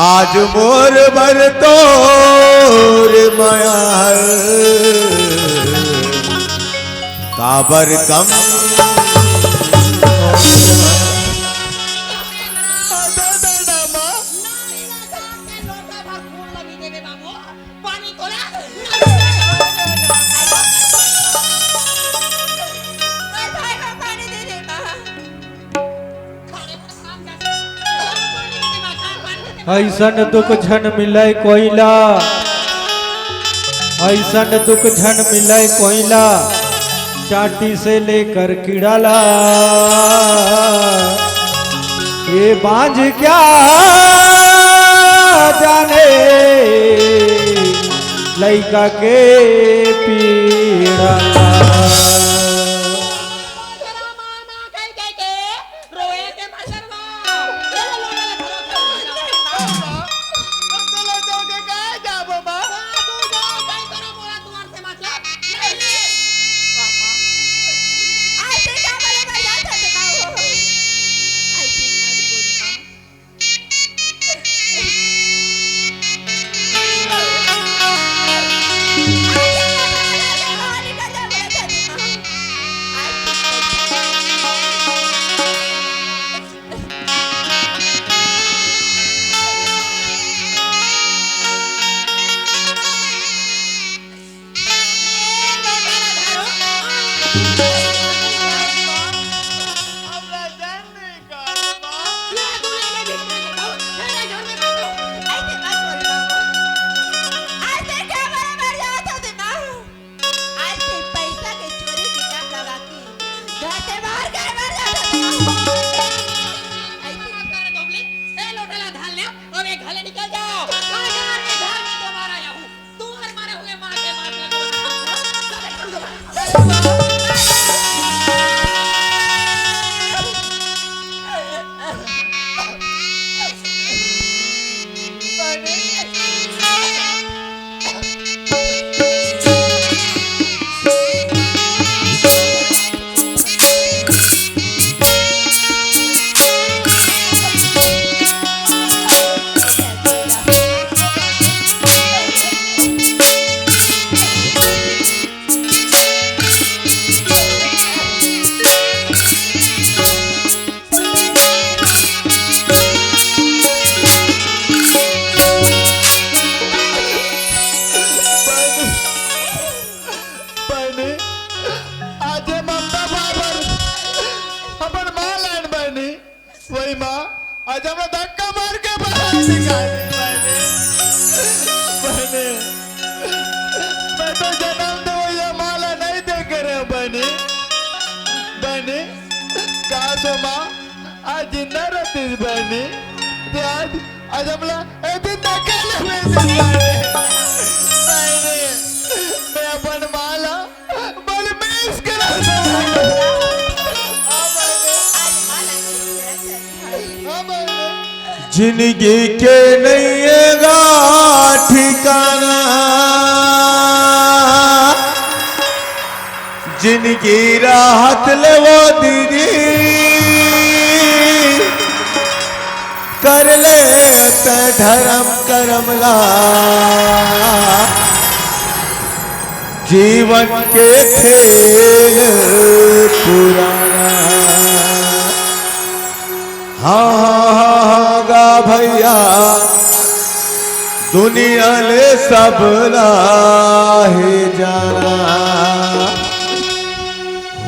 Speaker 4: आज मोर भर तोर माया काबर कम
Speaker 5: मोर भाई को पानी दे दे माँ
Speaker 4: ऐसन दुख झन मिले कोयला, ऐसन दुख झन मिले कोयला, चाटी से लेकर कीड़ाला, ये बांझ क्या जाने लइका के पीड़ाला।
Speaker 6: अब तो लड़कों के कहाँ जाबो माँ? अब राजन नहीं कर माँ
Speaker 3: ले तू ले भिक्षा के दो मेरे घर में बैठो
Speaker 5: ऐसे मत बोल मामू ऐसे क्या बराबर जाता थे मामू आज से पैसा के चोरी की काम लगा के घर से बाहर कर मर जाता था मामू
Speaker 3: ऐसे मत करे दोबली ए लोटला ढाल ले अब ये घाले निकल जाओ अगर ये घर में दोबारा आया हूँ तू और मारे हुए मार के
Speaker 6: बहनी आज ममता बाबर अपन माँ लाइन बहनी वही माँ आज हमें धक्का मार के बाहर निकाली बहनी मैं तो जन्म दे ये माला नहीं देख रहे हूँ बहनी बहनी कहा सो माँ आज जिंदा रहती थी बहनी तो आज हम लोग एक दिन निकाले हुए थे बहनी मैं अपन माला बल मिस करा
Speaker 4: जिंदगी के नैयेगा ठिकाना जिनकी राहत ले वो दीदी कर ले ते धर्म करम ला जीवन के खेल पुराना हाँ गा भैया दुनिया ले सब लाहे जाना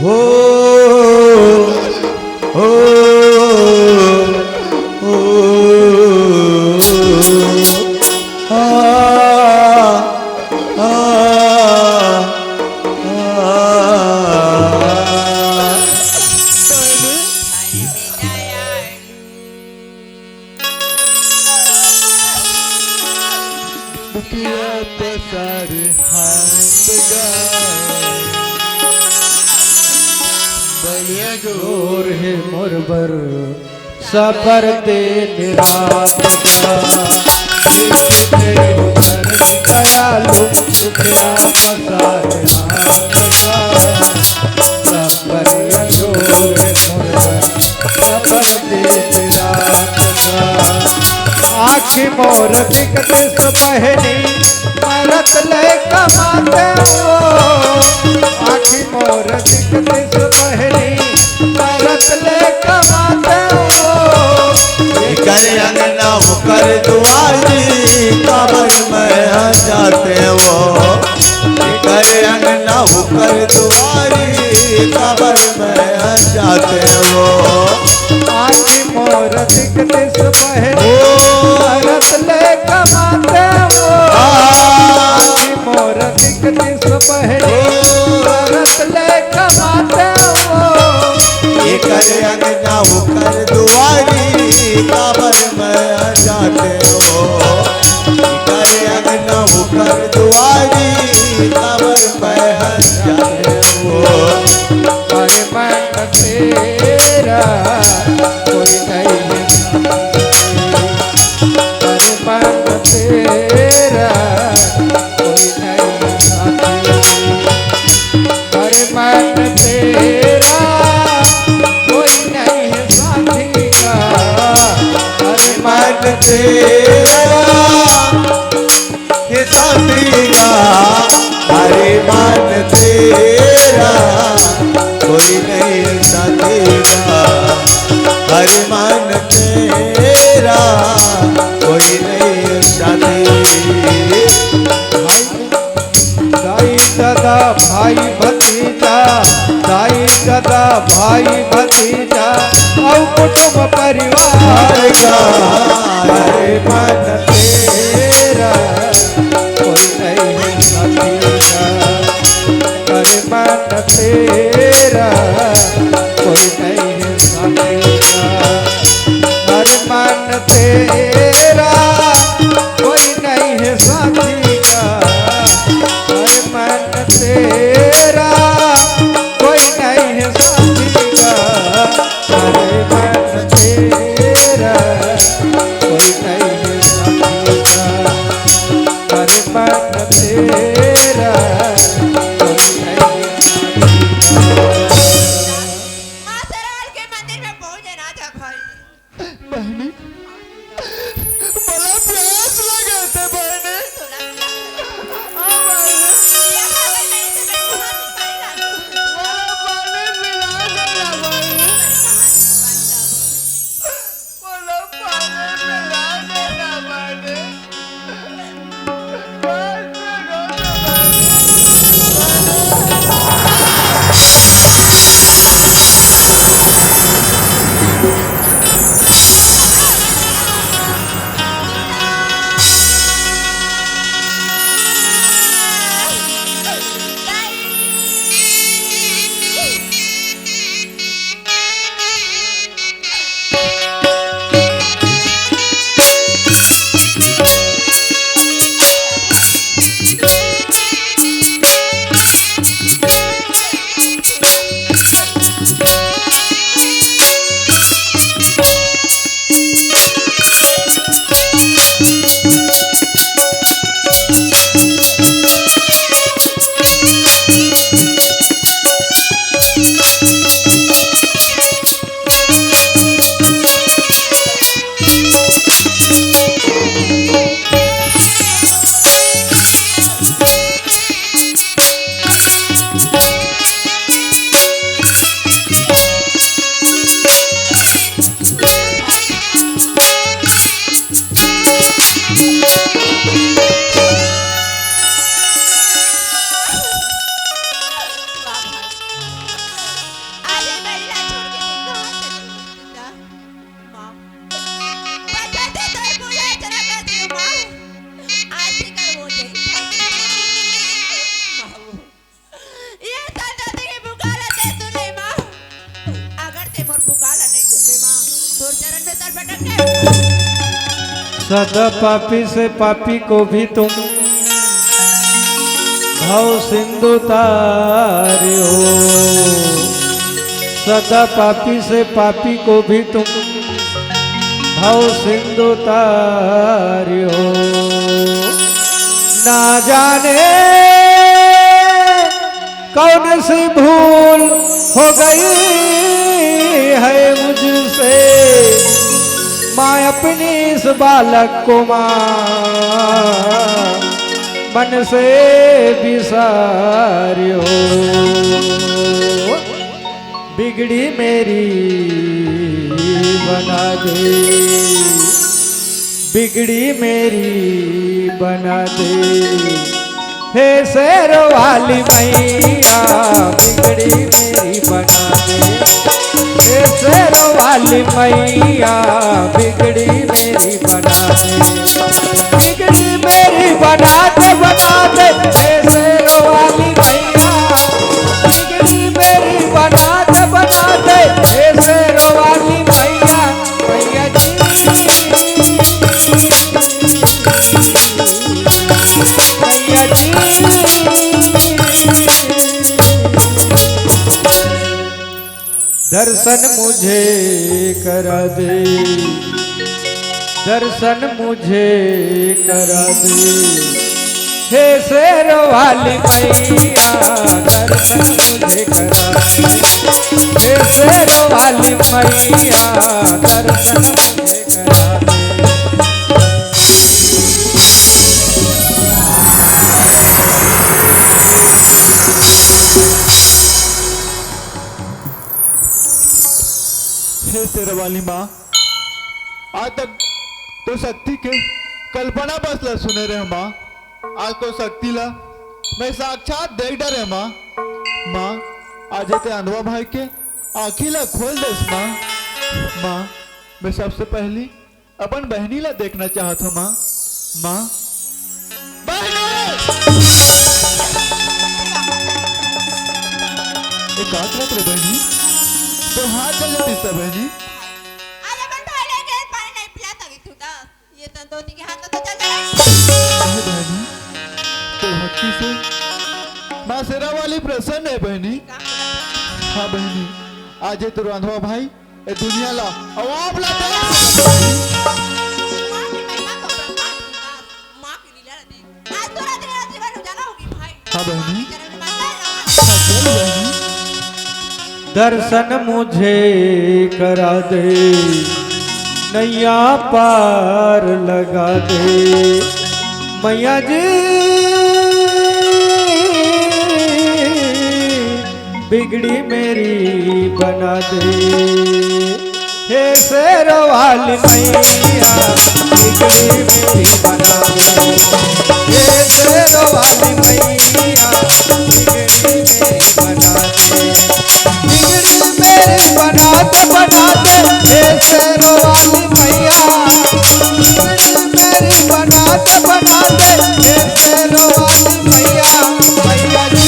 Speaker 4: हो हो हो
Speaker 6: सारे हाथ
Speaker 4: बलिया जोर है मुरबर सफर ते निरात दयालु सुखरा पसारे बलिया जोर है मुरबर सफर ते निरात आखी मोर दिखत सुपहनी मरत ले कमाते हो आखी मोर दिखत सुपहनी मरत ले कमाते हो कर अंगना कर दुआरी कबर में जाते हो कर अंगना कर दुआरी कबर में जाते हो आखी मोर दिखत सुपहनी मरत ले कमाते हो आखी मोर दिखत सुपहनी मरत ले कमाते हो ये कर अंगना कर दुआरी कबर में जाते हो कर अंगना कर दुआरी कबर में जाते हो अरे मन तेरा कोई नहीं अरे मन तेरा कोई नहीं अरे मन तेरा कोई नहीं साथी का अरे मन तेरा ये साथी भाई भतीजा, दाई दादा भाई भतीजा और कुटुंब परिवार का। अरे मन तेरा कोई नहीं है भतीजा, अरे मन तेरा कोई नहीं है भतीजा, अरे मन तेरा कोई नहीं है साथी का, अरे मन तेरा कोई नहीं है साथी का, अरे मन तेरा कोई नहीं है साथी का, अरे मन तेरा कोई नहीं है साथी का।
Speaker 5: मासराल के मंदिर में पहुंचे ना था भाई।
Speaker 6: बहनी बड़ा प्यास लगा थे बहनी। हाँ बहनी,
Speaker 5: यहाँ पर नहीं से मैं वहाँ दिखाई ना दूँ।
Speaker 6: बड़ा पानी पिला देना बहनी, बड़ा पानी पिला देना बहनी। बस लगा दो बहनी।
Speaker 4: सदा पापी से पापी को भी तुम भव सिंधु तारे हो, सदा पापी से पापी को भी तुम भव सिंधु तारे हो। ना जाने कौन सी भूल हो गई है मुझसे, माँ अपनी इस बालक को माँ मन से बिसारियो। बिगड़ी मेरी बना दे, बिगड़ी मेरी बना दे, हे शेर वाली मैया बिगड़ी मेरी बना दे, हे शेर वाली मैया बिगड़ी मेरी बना दे, बिगड़ी मेरी बना दे हे शेर वाली मैया, बिगड़ी मेरी बना दे हे शेर वाली मैया, मैया जी मैया जी। दर्शन मुझे करा दे, दर्शन मुझे करा दे, हे शेर वाली मैया दर्शन मुझे करा दे, हे शेर वाली मैया दर्शन मुझे करा दे।
Speaker 6: हे शेर वाली माँ, आज तक तो शक्ति के कल्पना बस ला सुने रहे माँ, आज तो शक्ति ला
Speaker 4: मैं साक्षात देख डरे माँ। माँ आज ते अंधवा भाई के आँखी ला खोल देस माँ। माँ मैं सबसे पहली अपन बहनी ला देखना चाहत हूँ माँ। माँ एक आखिरत रे बहनी तो हाथ जल जाती है बहनी।
Speaker 5: आज अपन भाई लेके पानी नहीं पिला सकी तू तो ये तंदूरी के हाथ तो चल जाए।
Speaker 4: अरे बहनी तो भक्ति से माँ शेरा वाली प्रसन्न है बहनी। हाँ बहनी आज ये तो रांधवा भाई ये दुनिया ला अवाब ला दे।
Speaker 5: माँ की महिमा को प्रकाश दूंगा। माँ की लीला ने आज तो रात जीवन उजाला होगी भाई।
Speaker 4: हाँ बहनी।
Speaker 5: माँ के चरण में बंदा है।
Speaker 4: हाँ चल बहनी।
Speaker 7: दर्शन मुझे करा दे नैया पार लगा दे मैया जी बिगड़ी मेरी बना दे हे शेरों वाली मैया बिगड़ी मेरी बना दे हे शेरों वाली मैया बिगड़ी मेरी बना दे बिगड़ी मेरी बनाते हे शेरों वाली मैया बिगड़ी मेरी बनाते हे शेरों वाली मैया मैया जी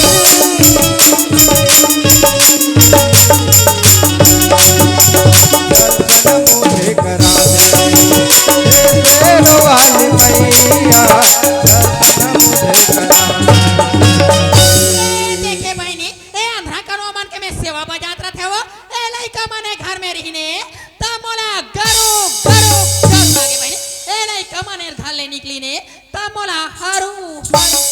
Speaker 7: दर्शन मुझे करा दे हे शेरों वाली मैया दर्शन मुझे करा दे।
Speaker 3: देखे बहनी ए अंधरा करो मन के मैं सेवा बजात रहे वो ए लइका मने घर में रहीने त मोला गरो गरो जग लागे बहनी ए लइका मने घर ले निकली ने त मोला हरू हरू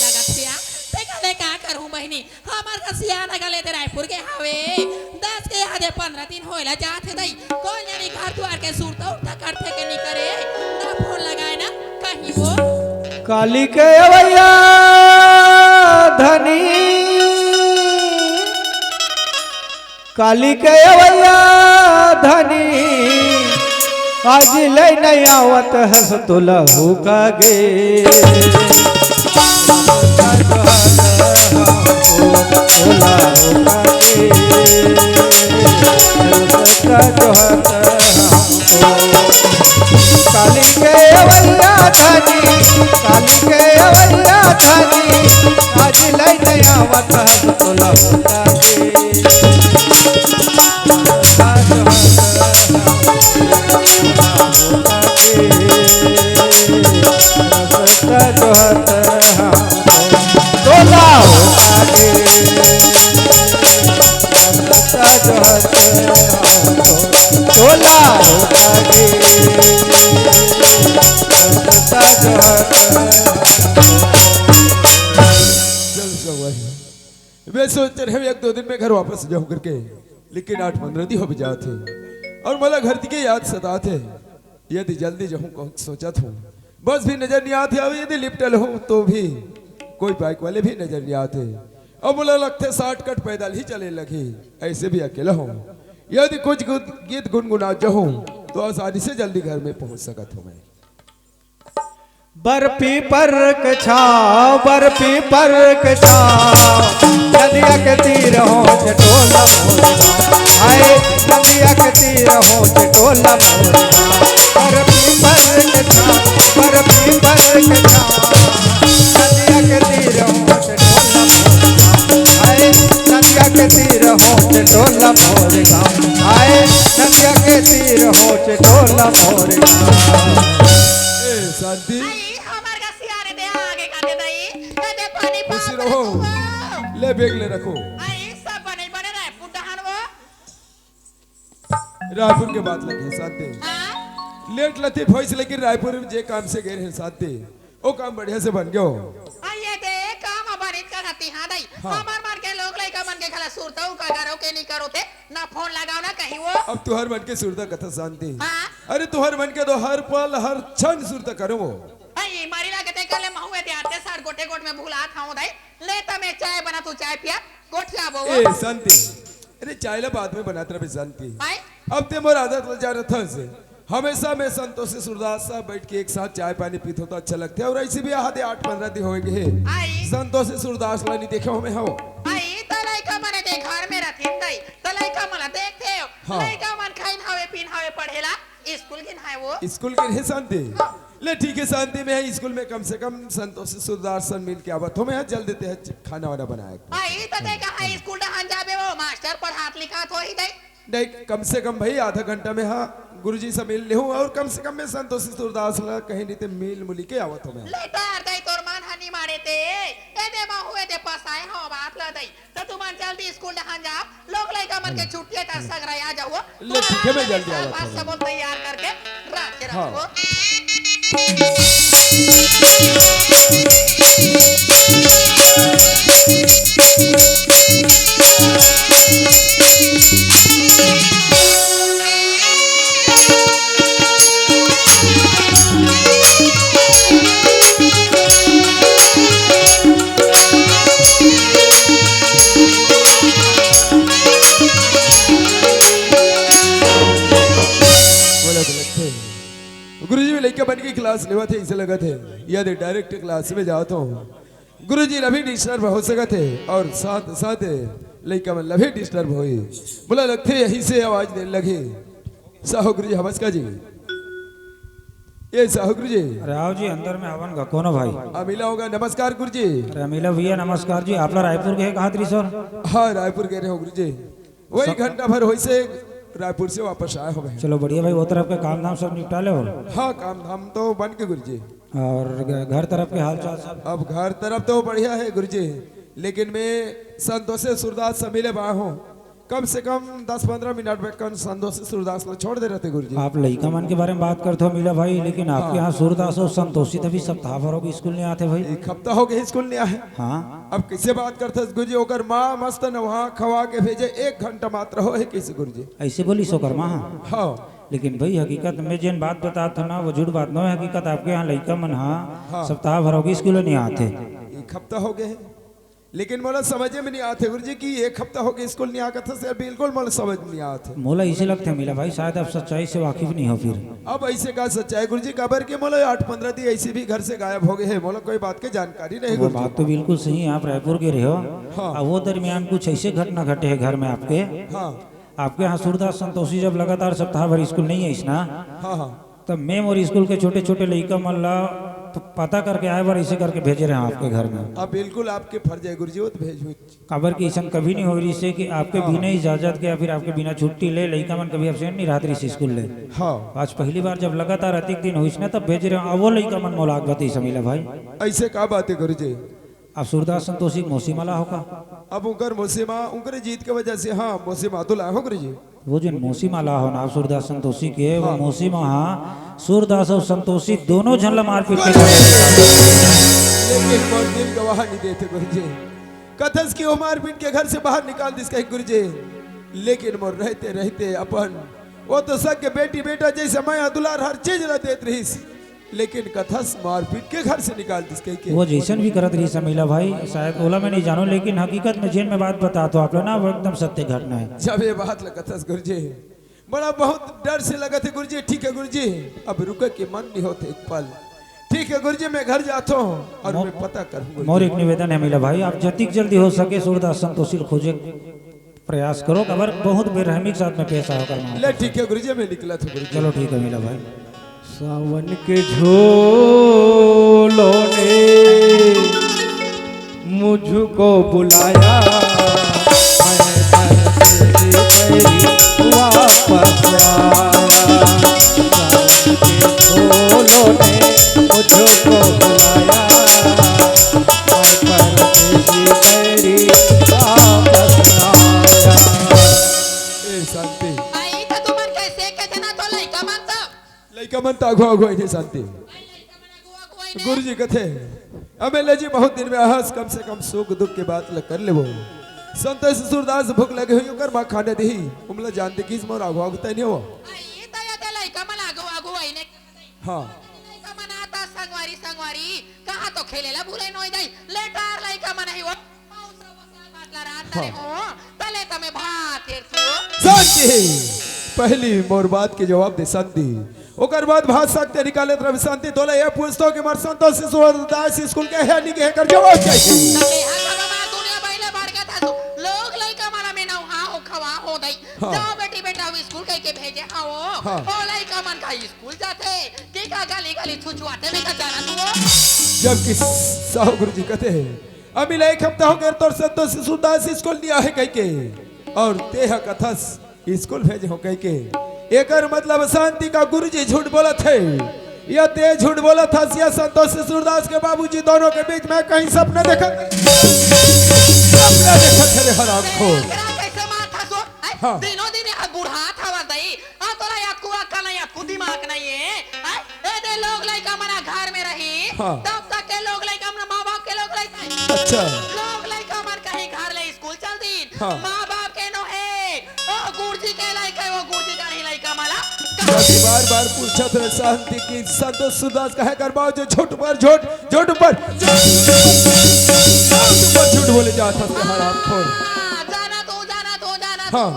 Speaker 3: लगत थिया ते कले का करूं बहनी हमर कसिया न गले ते रायपुर के हवे 10 के आधे 15 दिन होइला जात है दई कोई नहीं घर द्वार के सुरता उठा करथे के नहीं करे ना फोन लगाए ना कहीं वो
Speaker 7: काली के अवैया धनी काली के अवैया धनी आज ले नहीं आवत हस तुला होगा गे काली के अवैया धनी काली के अवैया धनी आज ले नहीं आवत हस तुला होगा
Speaker 8: मैं सोच रहे एक दो दिन में घर वापस जाऊं करके लेकिन 8-15 दिन हो भी जाते और मला घर के याद सताते यदि जल्दी जाऊं कौन सोचा था बस भी नजर नहीं आती अब यदि लिपटल हूं तो भी कोई बाइक वाले भी नजर नहीं आते अब मुझे लगते 60 कट पैदल ही चले लगे ऐसे भी अकेला हूं यदि कुछ गीत गुनगुना जाऊं तो आसानी से जल्दी घर में पहुंच सकता हूं मैं
Speaker 7: बर्फी पर छाव बर्फी पर छाव नदिया के तीर हो चटोला हाय नदिया के तीर हो चटोला बर्फी पर छाव बर्फी पर छाव नदिया के तीर हो चटोला हाय नदिया के तीर हो चटोला मोर गाँव हाय नदिया के तीर हो चटोला मोर गाँव
Speaker 8: शांति
Speaker 5: आई हमार का सियारे दे आगे काटे दई कदे पानी
Speaker 8: खुशी रहो ले बैग ले रखो
Speaker 5: आई सब बने बने रहे पुडहान वो
Speaker 8: रायपुर के बात लगे शांति
Speaker 5: हां
Speaker 8: लेट लती भोइस लेकिन रायपुर में जे काम से गए हैं शांति वो काम बढ़िया से बन गयो
Speaker 5: आइए दे काम बरित का हती हां दई हमार मार के लोग लइका मन के खला सुरताऊ का करो के नहीं करो ते ना फोन लगाओ ना कहीं वो
Speaker 8: अब तुहर मन के सुरता कथा शांति
Speaker 5: हां
Speaker 8: अरे तुहर मन के तो हर पल हर क्षण सुरता करो वो
Speaker 5: आई मारी लागते कल महुए ते आते सार गोटे गोट में भूला खाऊं दई ले त मैं चाय बना तू चाय पिया गोठिया बो
Speaker 8: ए शांति अरे चाय ला बाद में बनाते रहे शांति
Speaker 5: आई
Speaker 8: अब ते मोर आदत ल जा रहा था से हमेशा मैं संतोष सूरदास साहब बैठ के एक साथ चाय पानी पीते हो तो अच्छा लगता है। और ऐसे भी आधे 8-15 दिन हो गए
Speaker 3: आई
Speaker 8: संतोष सूरदास ला नहीं देखे हो मैं हो।
Speaker 3: आई तो लइका मने देख घर में रहथिन दई तो लइका मला देखते हो
Speaker 8: हाँ।
Speaker 3: लइका मन खाइन हवे पिन हवे पढ़ेला स्कूल के है वो
Speaker 8: स्कूल के है शांति ले ठीक है शांति में है स्कूल में कम से कम संतोष सूरदास सर मिल के आवत हो मैं जल्द देते हैं खाना वाना बनाया।
Speaker 3: आई तो देखा है स्कूल डहान जाबे वो मास्टर पढ़ात लिखात होई दई
Speaker 8: नहीं कम से कम भाई आधा घंटा में हाँ गुरुजी से मिल ले हूँ और कम से कम मैं संतोष सूरदास ला कहीं नहीं ते मिल मुली के आवत हो मैं।
Speaker 3: लेटर दई तोर मान हनी मारे ते ए दे मा हुए दे पसाए हो बात ला दई तो तुम जल्दी स्कूल डहान जा लोग लइका मन के छुट्टी त सगरा आ जाओ
Speaker 8: ले ठीक है मैं जल्दी आवत
Speaker 3: पास
Speaker 8: हूँ।
Speaker 3: सब तैयार करके रख के
Speaker 8: हाँ।
Speaker 3: रखो
Speaker 8: बोला तो लगते गुरुजी में लड़का बन के क्लास लेवा थे इसे लगा थे या दे डायरेक्ट क्लास में जाता हूँ गुरुजी अभी डिस्टर्ब हो सका थे और साथ साथ लड़का में लभी डिस्टर्ब हुई बोला लगते यही से आवाज देने लगे साहू गुरुजी नमस्कार जी ये साहू गुरुजी
Speaker 9: अरे आओ जी अंदर में हवन का कौन हो भाई?
Speaker 8: अमीला होगा नमस्कार गुरुजी।
Speaker 9: अरे अमीला भैया नमस्कार जी। आपला रायपुर के कहा थी सर?
Speaker 8: हाँ रायपुर गए रहे हो गुरुजी वही घंटा भर हो से रायपुर से वापस आए हो गए।
Speaker 9: चलो बढ़िया भाई वो तरफ के काम धाम सब निपटा ले हो
Speaker 8: हाँ काम धाम तो बन के गुरुजी।
Speaker 9: और घर तरफ के हाल चाल सब
Speaker 8: अब घर तरफ तो बढ़िया है गुरुजी लेकिन मैं संतोष सूरदास से मिले बा हूँ कम से कम 10-15 मिनट में कल संतोष सूरदास को छोड़ दे रहे थे गुरुजी।
Speaker 9: आप लड़का मन के बारे में बात करते हो मीला भाई लेकिन आपके यहाँ सूरदास और संतोषी तभी सप्ताह भर होगी स्कूल नहीं आते भाई।
Speaker 8: एक हफ्ता हो गया स्कूल नहीं आए।
Speaker 9: हाँ
Speaker 8: अब किससे बात करते गुरुजी ओकर माँ मस्त नहा खवा के भेजे 1 घंटा मात्र हो है किसी गुरुजी।
Speaker 9: ऐसे बोली सोकर माँ।
Speaker 8: हाँ
Speaker 9: लेकिन भाई हकीकत में जिन बात बताता ना वो झूठ बात न है हकीकत आपके यहाँ लड़का मन हाँ सप्ताह भर होगी स्कूल नहीं आते।
Speaker 8: 1 हफ्ता हो गए लेकिन मोला समझ में नहीं आते गुरुजी कि 1 हफ्ता हो गया स्कूल नहीं आकर था सर बिल्कुल मोला समझ नहीं आते।
Speaker 9: मोला इसे लगते मीला भाई शायद आप सच्चाई से वाकिफ नहीं हो फिर।
Speaker 8: अब ऐसे का सच्चाई गुरुजी खबर के मोला 8-15 दिन ऐसे भी घर से गायब हो गए हैं मोला कोई बात की जानकारी नहीं
Speaker 9: वो
Speaker 8: गुरुजी।
Speaker 9: बात तो बिल्कुल सही है आप रायपुर के रहे हो।
Speaker 8: हाँ।
Speaker 9: अब वो दरमियान कुछ ऐसे घटना घटे हैं घर में आपके।
Speaker 8: हाँ
Speaker 9: आपके यहाँ सूरदास संतोषी जब लगातार सप्ताह भर स्कूल नहीं है इसना
Speaker 8: हाँ हाँ
Speaker 9: तब मैम और स्कूल के छोटे छोटे लड़का मल्ला तो पता करके आए बार इसे करके भेजे रहे हैं आपके घर में।
Speaker 8: अब बिल्कुल आपके फर्ज है गुरुजी वो तो भेजो।
Speaker 9: खबर की ऐसा कभी नहीं हो रही से कि आपके बिना इजाजत के या फिर आपके बिना छुट्टी ले लड़का मन कभी एब्सेंट नहीं रहती रही स्कूल ले।
Speaker 8: हाँ
Speaker 9: आज पहली बार जब लगातार अधिक दिन हुई ना तब भेज रहे हैं। अब वो लड़का मन मोलाक बती समीला भाई।
Speaker 8: ऐसे का बात है गुरुजी।
Speaker 9: अब सूरदास संतोषी मौसी माला होगा।
Speaker 8: अब उनकर मौसीमा उनकर जीत के वजह से हाँ मौसीमा तो लाए हो गुरुजी।
Speaker 9: वो जो मौसी माला हो ना सूरदास संतोषी के वो मौसी हाँ सूरदास और संतोषी दोनों झल्ला मारपीट के
Speaker 8: लेकिन बहुत दिन गवाह नहीं देते गुरुजी। कथस की वो मारपीट के घर से बाहर निकाल दिस गुरुजी लेकिन मोर रहते रहते अपन वो तो सग के बेटी बेटा जैसे माया दुलार हर चीज ला देत रही लेकिन कथस मारपीट के घर से निकाल दिस के
Speaker 9: वो जैसन भी करत रही समीला भाई शायद ओला में नहीं जानो लेकिन हकीकत में जिन में बात बता तो आप लोग ना वो एकदम सत्य घटना है।
Speaker 8: जब ये बात लगा कथस गुरुजी बड़ा बहुत डर से लगा थे गुरुजी। ठीक है गुरुजी अब रुके के मन नहीं होते एक पल। ठीक है गुरुजी मैं घर जाता हूँ और मैं पता करूंगा।
Speaker 9: मोर एक निवेदन है मीला भाई आप जतिक जल्दी हो सके सूरदास संतोषी खोजे प्रयास करो खबर बहुत बेरहमी के साथ में पेश आओ करना।
Speaker 8: ले ठीक है गुरुजी मैं निकला था गुरुजी।
Speaker 9: चलो ठीक है मीला भाई।
Speaker 7: सावन के झोलों ने मुझको बुलाया मैं परदेसी वापस आया। सावन के झोलों ने मुझको बुलाया मैं परदेसी वापस आया।
Speaker 8: ए शांति
Speaker 3: आई तो तुमन कैसे के जना तो लइका मन तो
Speaker 8: लइका मन तागो आगो नहीं शांति गुरुजी कथे हमें लजी बहुत दिन में आहस कम से कम सुख दुख के बात ल कर ले वो संतोष सूरदास भूख लगे हुई कर मां खाने दी उमला जानते किस मोर आगो आगो तय नहीं हो।
Speaker 3: आई तो या ते लइका मन आगो आगो आईने
Speaker 8: हाँ
Speaker 3: लइका मन आता संगवारी संगवारी कहां तो खेलेला भूले नोई दई लेटार लइका मन ही वो मौसा वसा बातला रात रे हो तले तमे भात हेरसो
Speaker 8: शांति पहली मोर बात के जवाब दे शांति ओकर बाद भात सकते निकाले रवि शांति तोले ये पूछतो कि मर संतोष सूरदास स्कूल के है नहीं के कर जवाब चाहिए
Speaker 3: दुनिया पहले बढ़ के था लोग लइका मारा में ना हो खवा हो दई जाओ बेटी बेटा स्कूल कह के भेजे आओ ओ लइका मन का स्कूल जाते की का गाली गाली छुछुआते में का जाना तू
Speaker 8: जबकि साहु गुरु जी कहते हैं अभी एक हफ्ता हो गया तोर संतोष सूरदास स्कूल दिया है कह के और तेह कथस स्कूल भेजे हो कह के एकर मतलब शांति का गुरुजी झूठ बोला थे या ते झूठ बोला था या संतोष सूरदास के बाबूजी दोनों के बीच में कहीं सपना देखा थे हराम खोर
Speaker 3: कैसे माथा सो
Speaker 8: हाँ।
Speaker 3: दिनों दिन बूढ़ा था दई आ तोरा या कुआ का नहीं या दिमाग नहीं है ए दे लोग लइका मना घर में रही
Speaker 8: हाँ।
Speaker 3: तब तक के लोग लइका अपना माँ-बाप के लोग लइका
Speaker 8: अच्छा
Speaker 3: लोग लइका मन कहीं घर ले स्कूल चल दी
Speaker 8: हाँ।
Speaker 3: माँ-बाप के नो है ओ गुरुजी के लइका वो गुरुजी का नहीं लइका माला
Speaker 8: बार बार पूछा था शांति की संतोष सूरदास कहे करवाओ जो झूठ पर झूठ पर झूठ बोले जाता था हराम खोर
Speaker 3: जाना तो
Speaker 8: हाँ।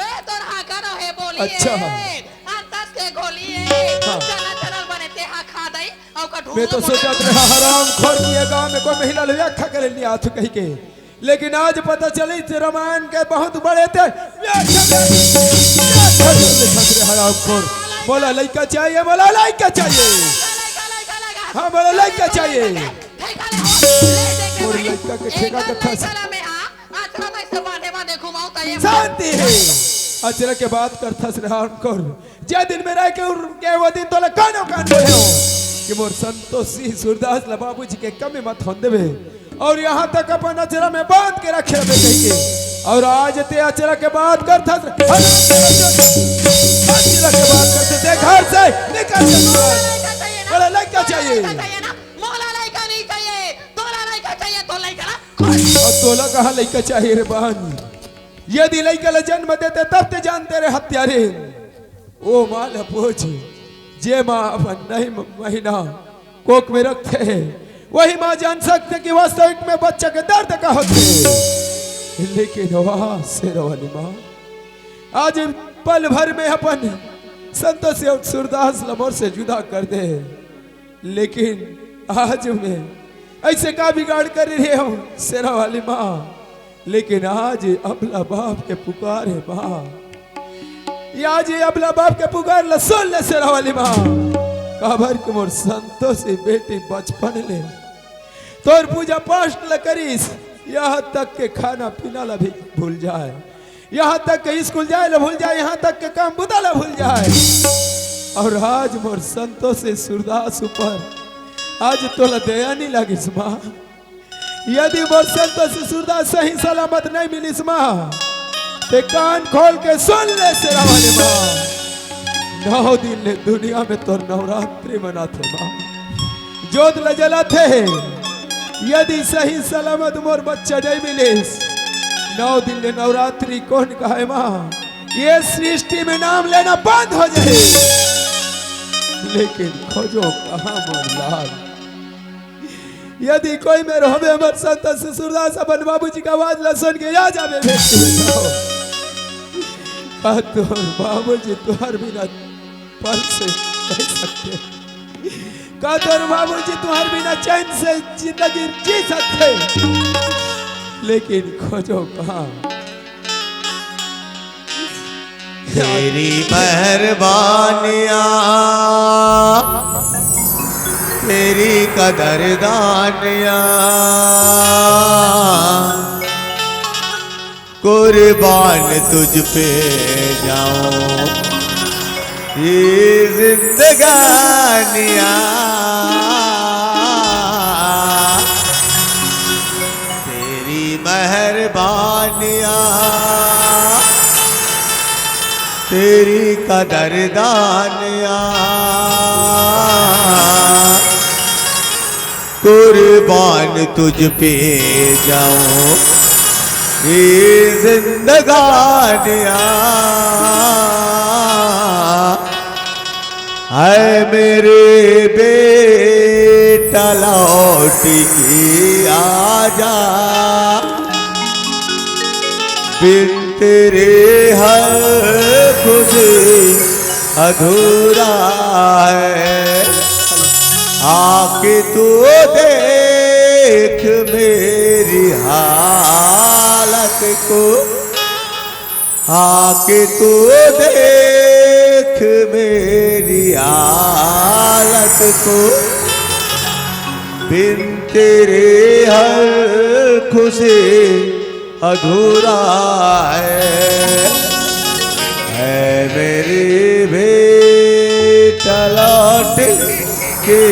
Speaker 3: ए तोर हा करो है बोलिए
Speaker 8: अच्छा।
Speaker 3: अंतस के गोलिए
Speaker 8: हाँ।
Speaker 3: चला बने ते हा खा दई औ का ढूंढ
Speaker 8: मैं तो सोचा था हराम खोर की गांव में कोई महिला व्याख्या करे लिया था कहीं के लेकिन आज पता चली थे रामायण के बहुत बड़े थे हराम खोर बोला लड़का चाहिए बोला लड़का चाहिए हाँ बोला लड़का चाहिए और लड़का के ठेका का था शांति है अचरा के बात करता हराम खोर जे दिन में रह के वो दिन तो कानो कान बोले हो कि मोर संतोषी सूरदास ला बाबूजी के कमी मत होन देवे और यहाँ तक अपन अचरा में बांध के रखे रहे कहीं के और आज ते अचरा के बात करता अचरा के बात करते थे घर से निकल बोला लड़का चाहिए और तोला कहाँ लड़का चाहिए रे बहन यदि लड़का जन्म देते तब ते जानते रे हत्यारे ओ माल पूछ जे माँ अपन नहीं महीना कोक में रखते हैं वही माँ जान सकते कि वास्तविक में बच्चा के दर्द का होते लेकिन वाह शेरों वाली माँ आज पल भर में अपन संतोष और सूरदास लमोर से जुदा कर दे लेकिन आज मैं ऐसे का बिगाड़ कर रहे हूँ शेरों वाली माँ लेकिन आज अबला बाप के पुकार है माँ आज अबला बाप के पुकार ल सुन ले शेरों वाली माँ काबर कुमार संतोषी बेटी बचपन ले तोर पूजा पाठ ल करीस यहाँ तक के खाना पीना ला भी भूल जाए यहाँ तक के स्कूल जाए ला भूल जाए यहाँ तक के काम बुदा ला भूल जाए और आज मोर संतोषी सूरदास ऊपर आज तोला दया नहीं लगिस माँ यदि मोर संतोषी सूरदास सही सलामत नहीं मिलिस माँ ते कान खोल के सुन ले शेरा वाली माँ 9 दिन ले दुनिया में तो नवरात्रि मनाते माँ जोत ल जलाते यदि सही सलामत मोर बच्चा नहीं मिलिस 9 दिन ले नवरात्रि कौन कहे माँ ये सृष्टि में नाम लेना बंद हो जाए लेकिन खोजो कहाँ मोर लाल यदि कोई में रहोगे हमारे संतोष सूरदास अपन बाबूजी का आवाज ला सुन के आ जावे तोर बाबूजी तुहार बिना पल से रह सकते का तोर बाबूजी तुहार बिना चैन से जिंदगी जी सकते लेकिन खोजो कहाँ
Speaker 4: तेरी मेहरबानियाँ तेरी कदरदानियाँ कुर्बान तुझ पे जाऊं ये जिंदगानियाँ तेरी मेहरबानियाँ तेरी कदरदानियाँ कुर्बान तुझ पे जाऊं ये जिंदगानियाँ है मेरे बेटा लौट के आजा बिन तेरे हर खुद अधूरा है। आके तू देख मेरी हालत को, आके तू देख मेरी हालत को, बिन तेरे हर खुशी अधूरा है मेरी बेटा लौट के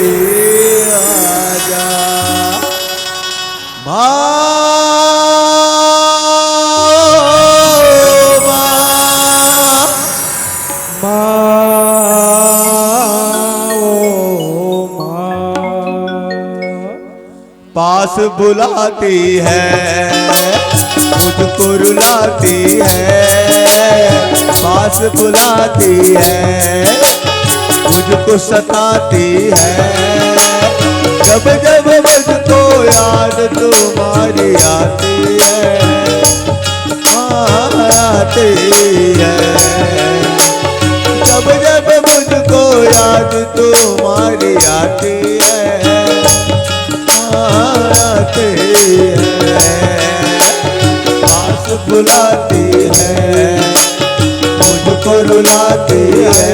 Speaker 4: आजा। पास बुलाती है मुझको रुलाती है, पास बुलाती है मुझको सताती है। जब जब मुझको याद तुम्हारी आती है, आती है। जब जब मुझको याद तुम्हारी आती है, आती है। पास बुलाती है मुझको रुलाती है,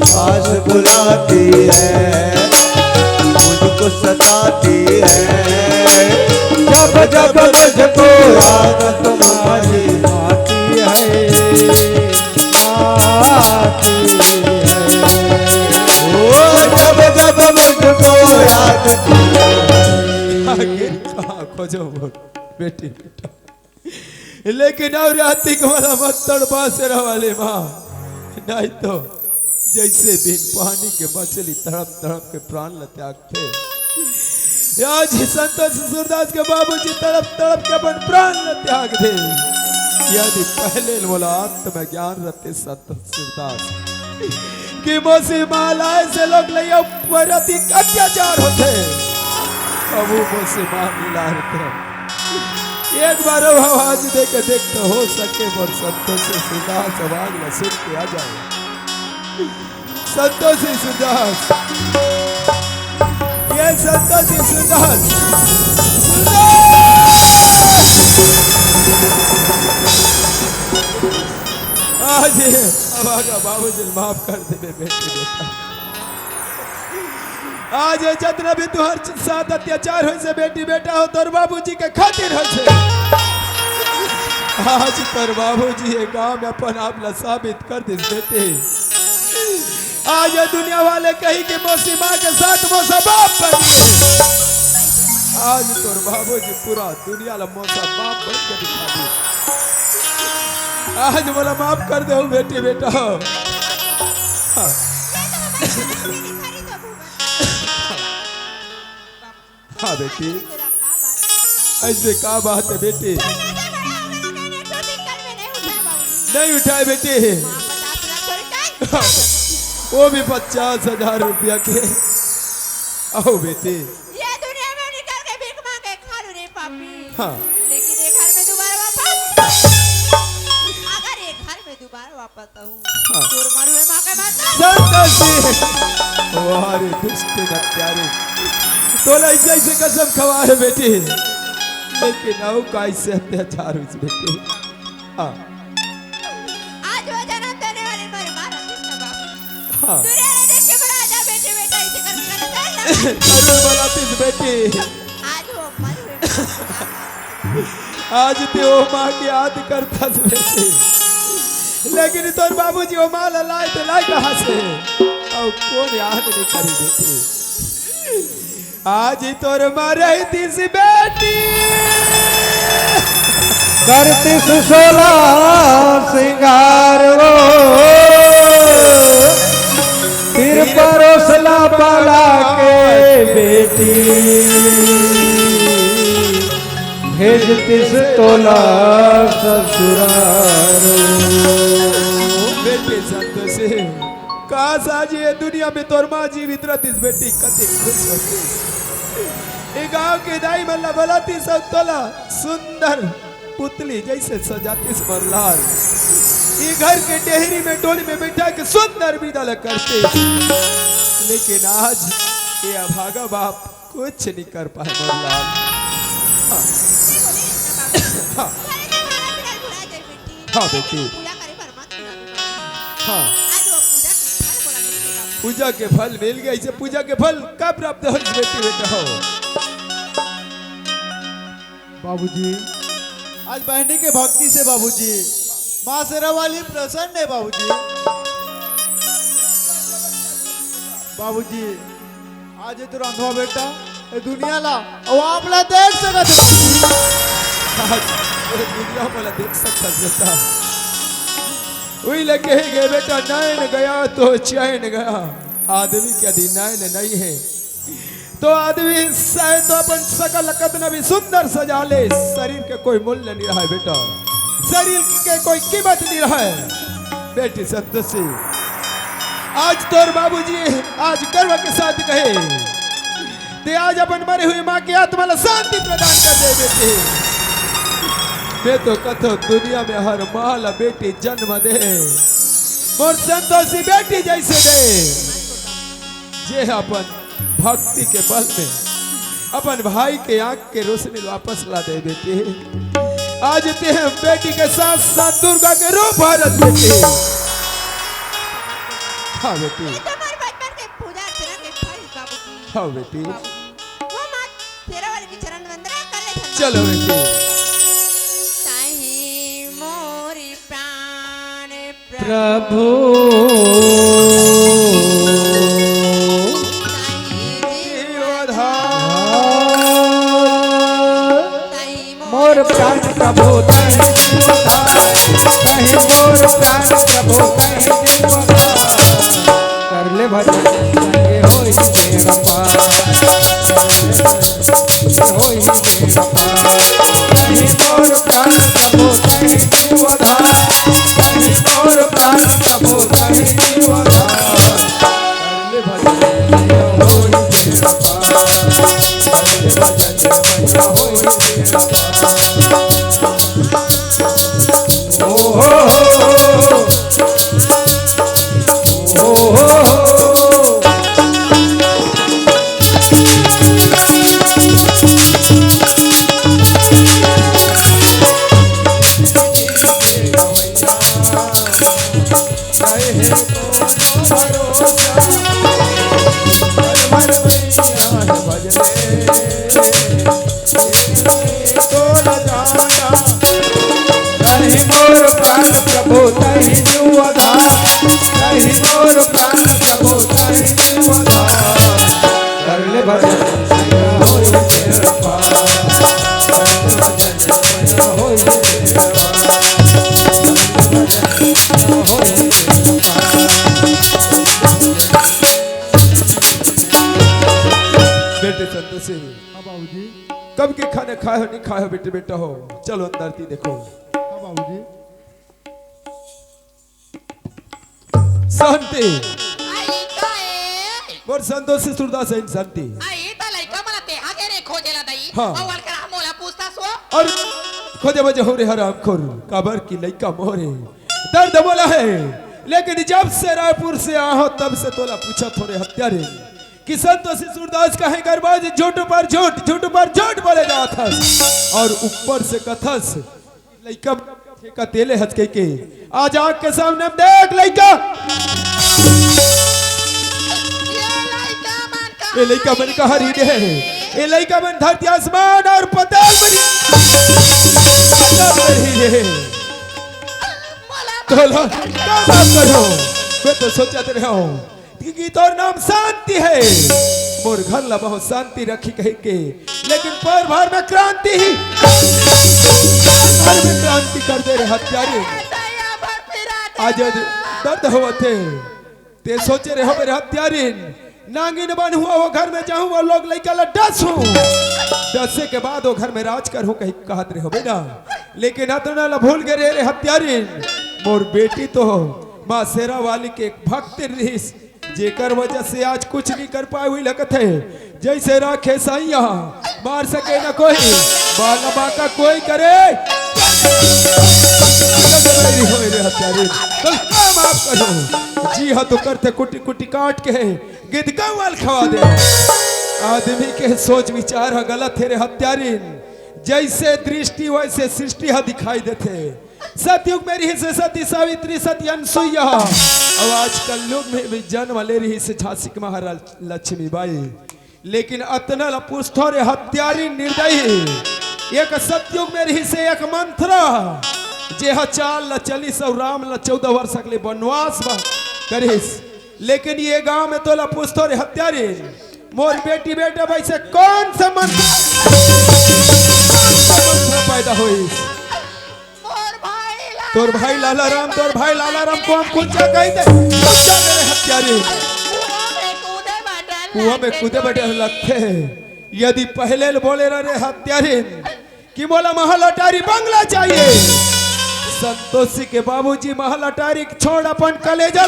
Speaker 4: पास बुलाती है मुझको सताती है। जब जब मुझको याद तुम्हारी आती है, आती है। ओ जब जब मुझको याद
Speaker 8: खोजो बेटी बेटा, लेकिन और राती को वाला मत तड़पा से वाले माँ, नहीं तो जैसे बिन पानी के मछली तड़प तड़प के प्राण ल त्यागते, आज संतोष सूरदास के बाबूजी तड़प तड़प के अपन प्राण ल त्याग दे। यदि पहले बोला आत्म ज्ञान रहते संतोष सूरदास कि मोसी मालाए से लोग ले ऊपर अति अत्याचार होते, अब वो मोसी माँ मिला रहते। एक बार आवाज दे के देखते हो सके पर संतोष सूरदास आवाज में सुन के आ जाए। संतोष सूरदास, ये संतोष सूरदास, आज अब आगा बाबूजी माफ कर दे बेटी बेटा। आज जितना भी तुहार साथ अत्याचार हो से बेटी बेटा हो तोर बाबूजी के खातिर हो से। आज तोर बाबूजी ये गांव में अपन आप ला साबित कर दे बेटे। आज ये दुनिया वाले कही कि मौसी माँ के साथ मौसा बाप बन गए। आज तोर बाबूजी पूरा दुनिया ला मौसा बाप बन के दिखा दे। आज बोला माफ कर दे बेटी बेटा। हाँ। हाँ बेटी, ऐसे क्या बात है बेटी? नहीं उठाए बेटी, वो भी 50,000 रुपया के। आओ बेटी,
Speaker 5: ये दुनिया में निकल के भीख मांगे खा लूं रे पापी।
Speaker 8: हाँ।
Speaker 5: लेकिन ये घर में दोबारा वापस, अगर ये घर में दोबारा वापस आऊं, चोर मारू है माँ के
Speaker 8: संतोषी, वारे दुष्ट हत्यारे, तोला ऐसे कसम खवा है बेटी, लेकिन आओ कैसे अत्याचार हुई बेटी। हाँ।
Speaker 5: आज वो जन्म देने वाली मेरी माँ रहती है बाप।
Speaker 8: हाँ।
Speaker 5: दुनिया ने देख के बड़ा जा बेटे बेटा इसे कर
Speaker 8: जरूर बोलाती बेटी।
Speaker 5: आज वो मर
Speaker 8: आज ते वो माँ की याद करता बेटी, लेकिन तोर बाबूजी वो माँ लाए तो लाए कहाँ से? और कौन याद नहीं करी बेटी। आज ही तोर मारे तीस बेटी
Speaker 7: करती सुशोला सिंगार वो, फिर परोसला पाला के बेटी, भेजती से तोला ससुराल।
Speaker 8: बेटी संतोषी, काश आज ये दुनिया में तोर माँ जीवित रहती बेटी, कति खुश होती। ये गांव के दाई मल्ला बोलाती सब तोला सुंदर पुतली जैसे सजाती मरलाल। ये घर के डेहरी में डोली में बैठा के सुंदर विदा करते, लेकिन आज ये अभागा बाप कुछ नहीं कर पाए मोरलाल। हाँ हाँ बेटी, हाँ पूजा के फल मिल गया। इसे पूजा के फल कब प्राप्त हो बेटी बेटा हो।
Speaker 6: बाबूजी आज बहनी के भक्ति से बाबूजी माँ शेरा वाली प्रसन्न है बाबूजी। बाबूजी आज ये तो रंधवा बेटा ये दुनिया ला और आप ला देख सकत
Speaker 8: आज ये दुनिया वाला देख सकता बेटा। वही लगे गए बेटा, नैन गया तो चैन गया। आदमी के यदि नैन नहीं है तो आदमी शायद तो अपन सकल कदन भी सुंदर सजा ले, शरीर के कोई मूल्य नहीं रहा है बेटा, शरीर के कोई कीमत नहीं रहा है। बेटी संतोषी आज तोर बाबूजी आज गर्व के साथ कहे ते आज अपन मरे हुई माँ की आत्मा ला शांति प्रदान कर दे बेटी। मैं तो कथो दुनिया में हर माँ ला बेटी जन्म दे, और संतोषी बेटी जैसे दे जे अपन भक्ति के बल में अपन भाई के आंख के रोशनी वापस ला दे बेटी। आज ते बेटी के साथ साथ दुर्गा के रूप भारत बेटी। हाँ बेटी,
Speaker 5: तुम्हारे बचपन के पूजा अर्चना के फल बाबूजी।
Speaker 8: हाँ बेटी,
Speaker 5: वो माँ शेरा वाली की चरण वंदना कर ले।
Speaker 8: चलो बेटी।
Speaker 5: ताहि मोरी प्राण
Speaker 7: प्रभु मोर प्राण प्रभु तहि कहीं मोर प्राण प्रभु तहि कर ले भजन संगे होई मेरा पार, होई मेरा पार। कहीं मोर प्राण प्रभु तहि जीवधार, कहीं मोर प्राण प्रभु तहि जीवधार। कर ले भजन संगे होई मेरा पार, कर ले भजन संगे होई मेरा पार। प्रभु तहि जीवधार, कहीं मोर प्राण प्रभु तहि जीवधार। कर ले भजन होई मेरा पार, भजन होई मेरा पार, होई मेरा पार।
Speaker 8: बेटे संतोषी
Speaker 6: हाँ बाबूजी।
Speaker 8: कब के खाने खाए हो नहीं खाए हो बेटे बेटा हो। चलो अंदर थी देखो।
Speaker 6: हाँ बाबूजी।
Speaker 8: शांति
Speaker 3: आई काय
Speaker 8: मोर संतोषी सुरदास है शांति।
Speaker 3: आई त लइका मला ते आगे रे खोजेला दई
Speaker 8: हाँ।
Speaker 3: अवल करा मोला पूछता सो
Speaker 8: और खोजे बजे हो रे हराम खोर काबर की लइका मोरे दर्द बोला है, लेकिन जब से रायपुर से आहो तब से तोला पूछा थोड़े हत्यारे कि संतोषी सूरदास कहे गरबाज झूठ पर झूठ झूठ पर झूठ बोले जात हस, और ऊपर से कथस लइका का तेले हच के आज आंख के सामने देख लइका। ये लइका मन का हरी दे, ये लइका मन धरती आसमान और पताल बनी तोला क्या बात करो। मैं तो सोचा तेरे हो कि तोर नाम शांति है, मोर घर ला बहुत शांति रखी कह के, लेकिन पर भर में क्रांति ही भर में क्रांति कर दे रहे हत्यारे। आज दर्द हुआ थे ते सोचे रहे हो मेरे हत्यारे नागिन बन हुआ वो घर में जाऊं वो लोग लइका ला डसूं, डसे के बाद वो घर में राज कर हो कहीं कहत रहे हो बेटा, लेकिन अतना ला भूल गए रे हत्यारे मोर बेटी तो माँ शेरा वाली के भक्त रहीस, जेकर वजह से आज कुछ नहीं कर पाए हुई लगत है। जैसे राखे सैया मार सके न कोई बाला बाका कोई करे। हत्यारे तो माफ करो। जी हाँ तो करते कुटी कुटी काट के गिद्ध का वाल खवा दे। आदमी के सोच विचार है गलत है रे हत्यारे। जैसे दृष्टि वैसे सृष्टि है दिखाई देते। सतयुग में रही से सती सावित्री सती अनसुईया और आजकल युग में भी जन्म ले रही से झांसी की महाराज लक्ष्मीबाई। लेकिन अतना पुष्ठो रे हत्यारी निर्दयी एक सतयुग में रही से एक मंत्र जे चाल ल चली सब राम ल 14 वर्ष के लिए वनवास करिस। लेकिन ये गांव में तोला पुष्ठो रे हत्यारी मोर बेटी बेटा भाई से कौन सा मंत्र पैदा हुई। तोर भाई लाला राम को हम कुछ कहते हत्यारी कुआं में कूदे बैठे लगते। यदि पहले बोले रहे हत्यारी कि बोला महल अटारी बंगला चाहिए संतोषी के बाबूजी महल अटारी छोड़ अपन कलेजा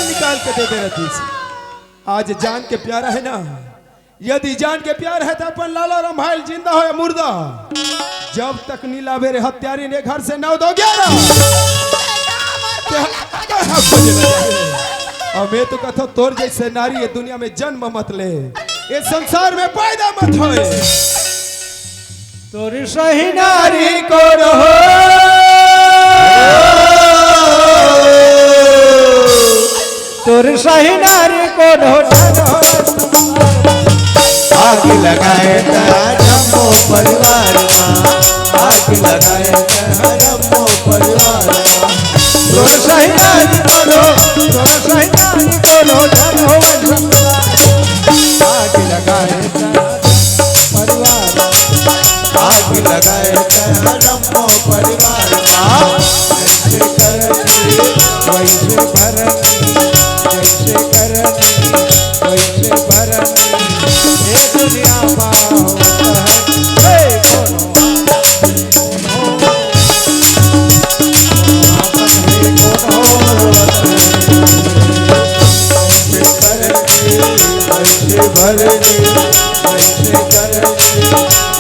Speaker 8: निकाल के दे दे रही। आज जान के प्यारा है ना। यदि जान के प्यार है तो अपन लाला राम भाई जिंदा हो या मुर्दा। जब तक नीला बेरे हत्यारी ने घर से 9 2 11 मैं तो कहता तोर जैसे नारी ये दुनिया में जन्म मत ले ये संसार में पैदा मत होए।
Speaker 7: तोरी सही नारी को रहो तोरी सही नारी को रहो आग लगाए जम्मो परिवार आग लगाए जम्मो परिवार तोरी सही नारी को रहो तोरी सही नारी को रहो आग लगाए परिवार आग लगाए जम्मो परिवार ऐसे करनी वैसे भरनी जैसे करनी वैसे भरनी ये दुनिया भरनी वैसे करनी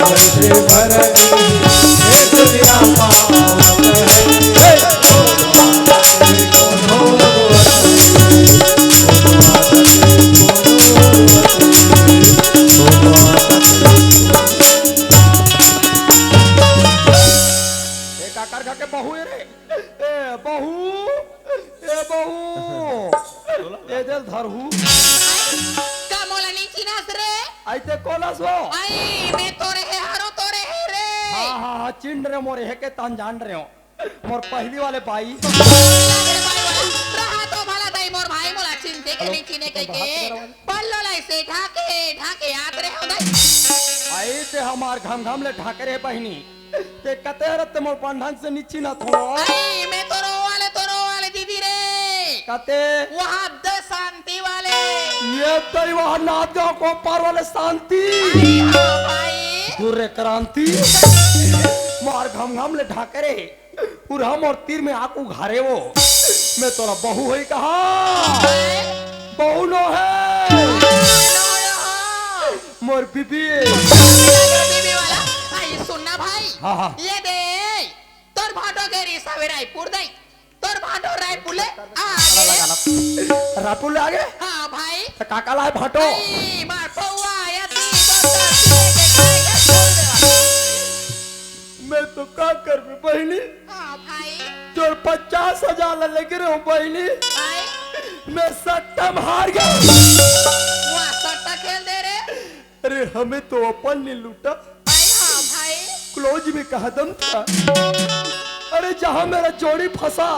Speaker 7: वैसे भरनी ये दुनिया
Speaker 2: चिंड रे मोरे है के तान जान रहे हो मोर पहली वाले भाई
Speaker 3: रहा तो भला दई मोर भाई मोला चिंते के नहीं चिने के पल्लो लाई से ढाके याद रहे हो दई
Speaker 2: आई ते हमार घम ले ढाके रे बहिनी ते कते रत मोर पंडन से नीची ना थो
Speaker 3: आई मैं तोरो वाले दीदी रे
Speaker 2: कते
Speaker 3: वहां द शांति वाले
Speaker 2: ये तो वहां नाथ गांव को पार वाले शांति
Speaker 3: भाई
Speaker 2: दूर क्रांति मार घम ले ढाके रे पूरा हम और तीर में आकू घारे वो मैं तोरा बहू है कहा बहू नो है मोर बीबी
Speaker 3: वाला आई सुनना भाई
Speaker 2: हाँ
Speaker 3: ये दे तोर भाटो के रिसा वे रायपुर दई तोर भाटो रायपुर ले आगे
Speaker 2: रायपुर ले आगे
Speaker 3: हां भाई
Speaker 2: तो काका लाए भाटो
Speaker 3: मार पौआ यती बता
Speaker 2: मैं तो का कर में बहनी
Speaker 3: हां भाई
Speaker 2: तोर 50,000 लेके रे बहनी
Speaker 3: भाई
Speaker 2: मैं सट्टा हार गया
Speaker 3: वाह सट्टा खेल दे रे
Speaker 2: अरे हमें तो अपन ने लूटा
Speaker 3: भाई हां भाई
Speaker 2: क्लोज में कदम था अरे जहां मेरा जोड़ी फंसा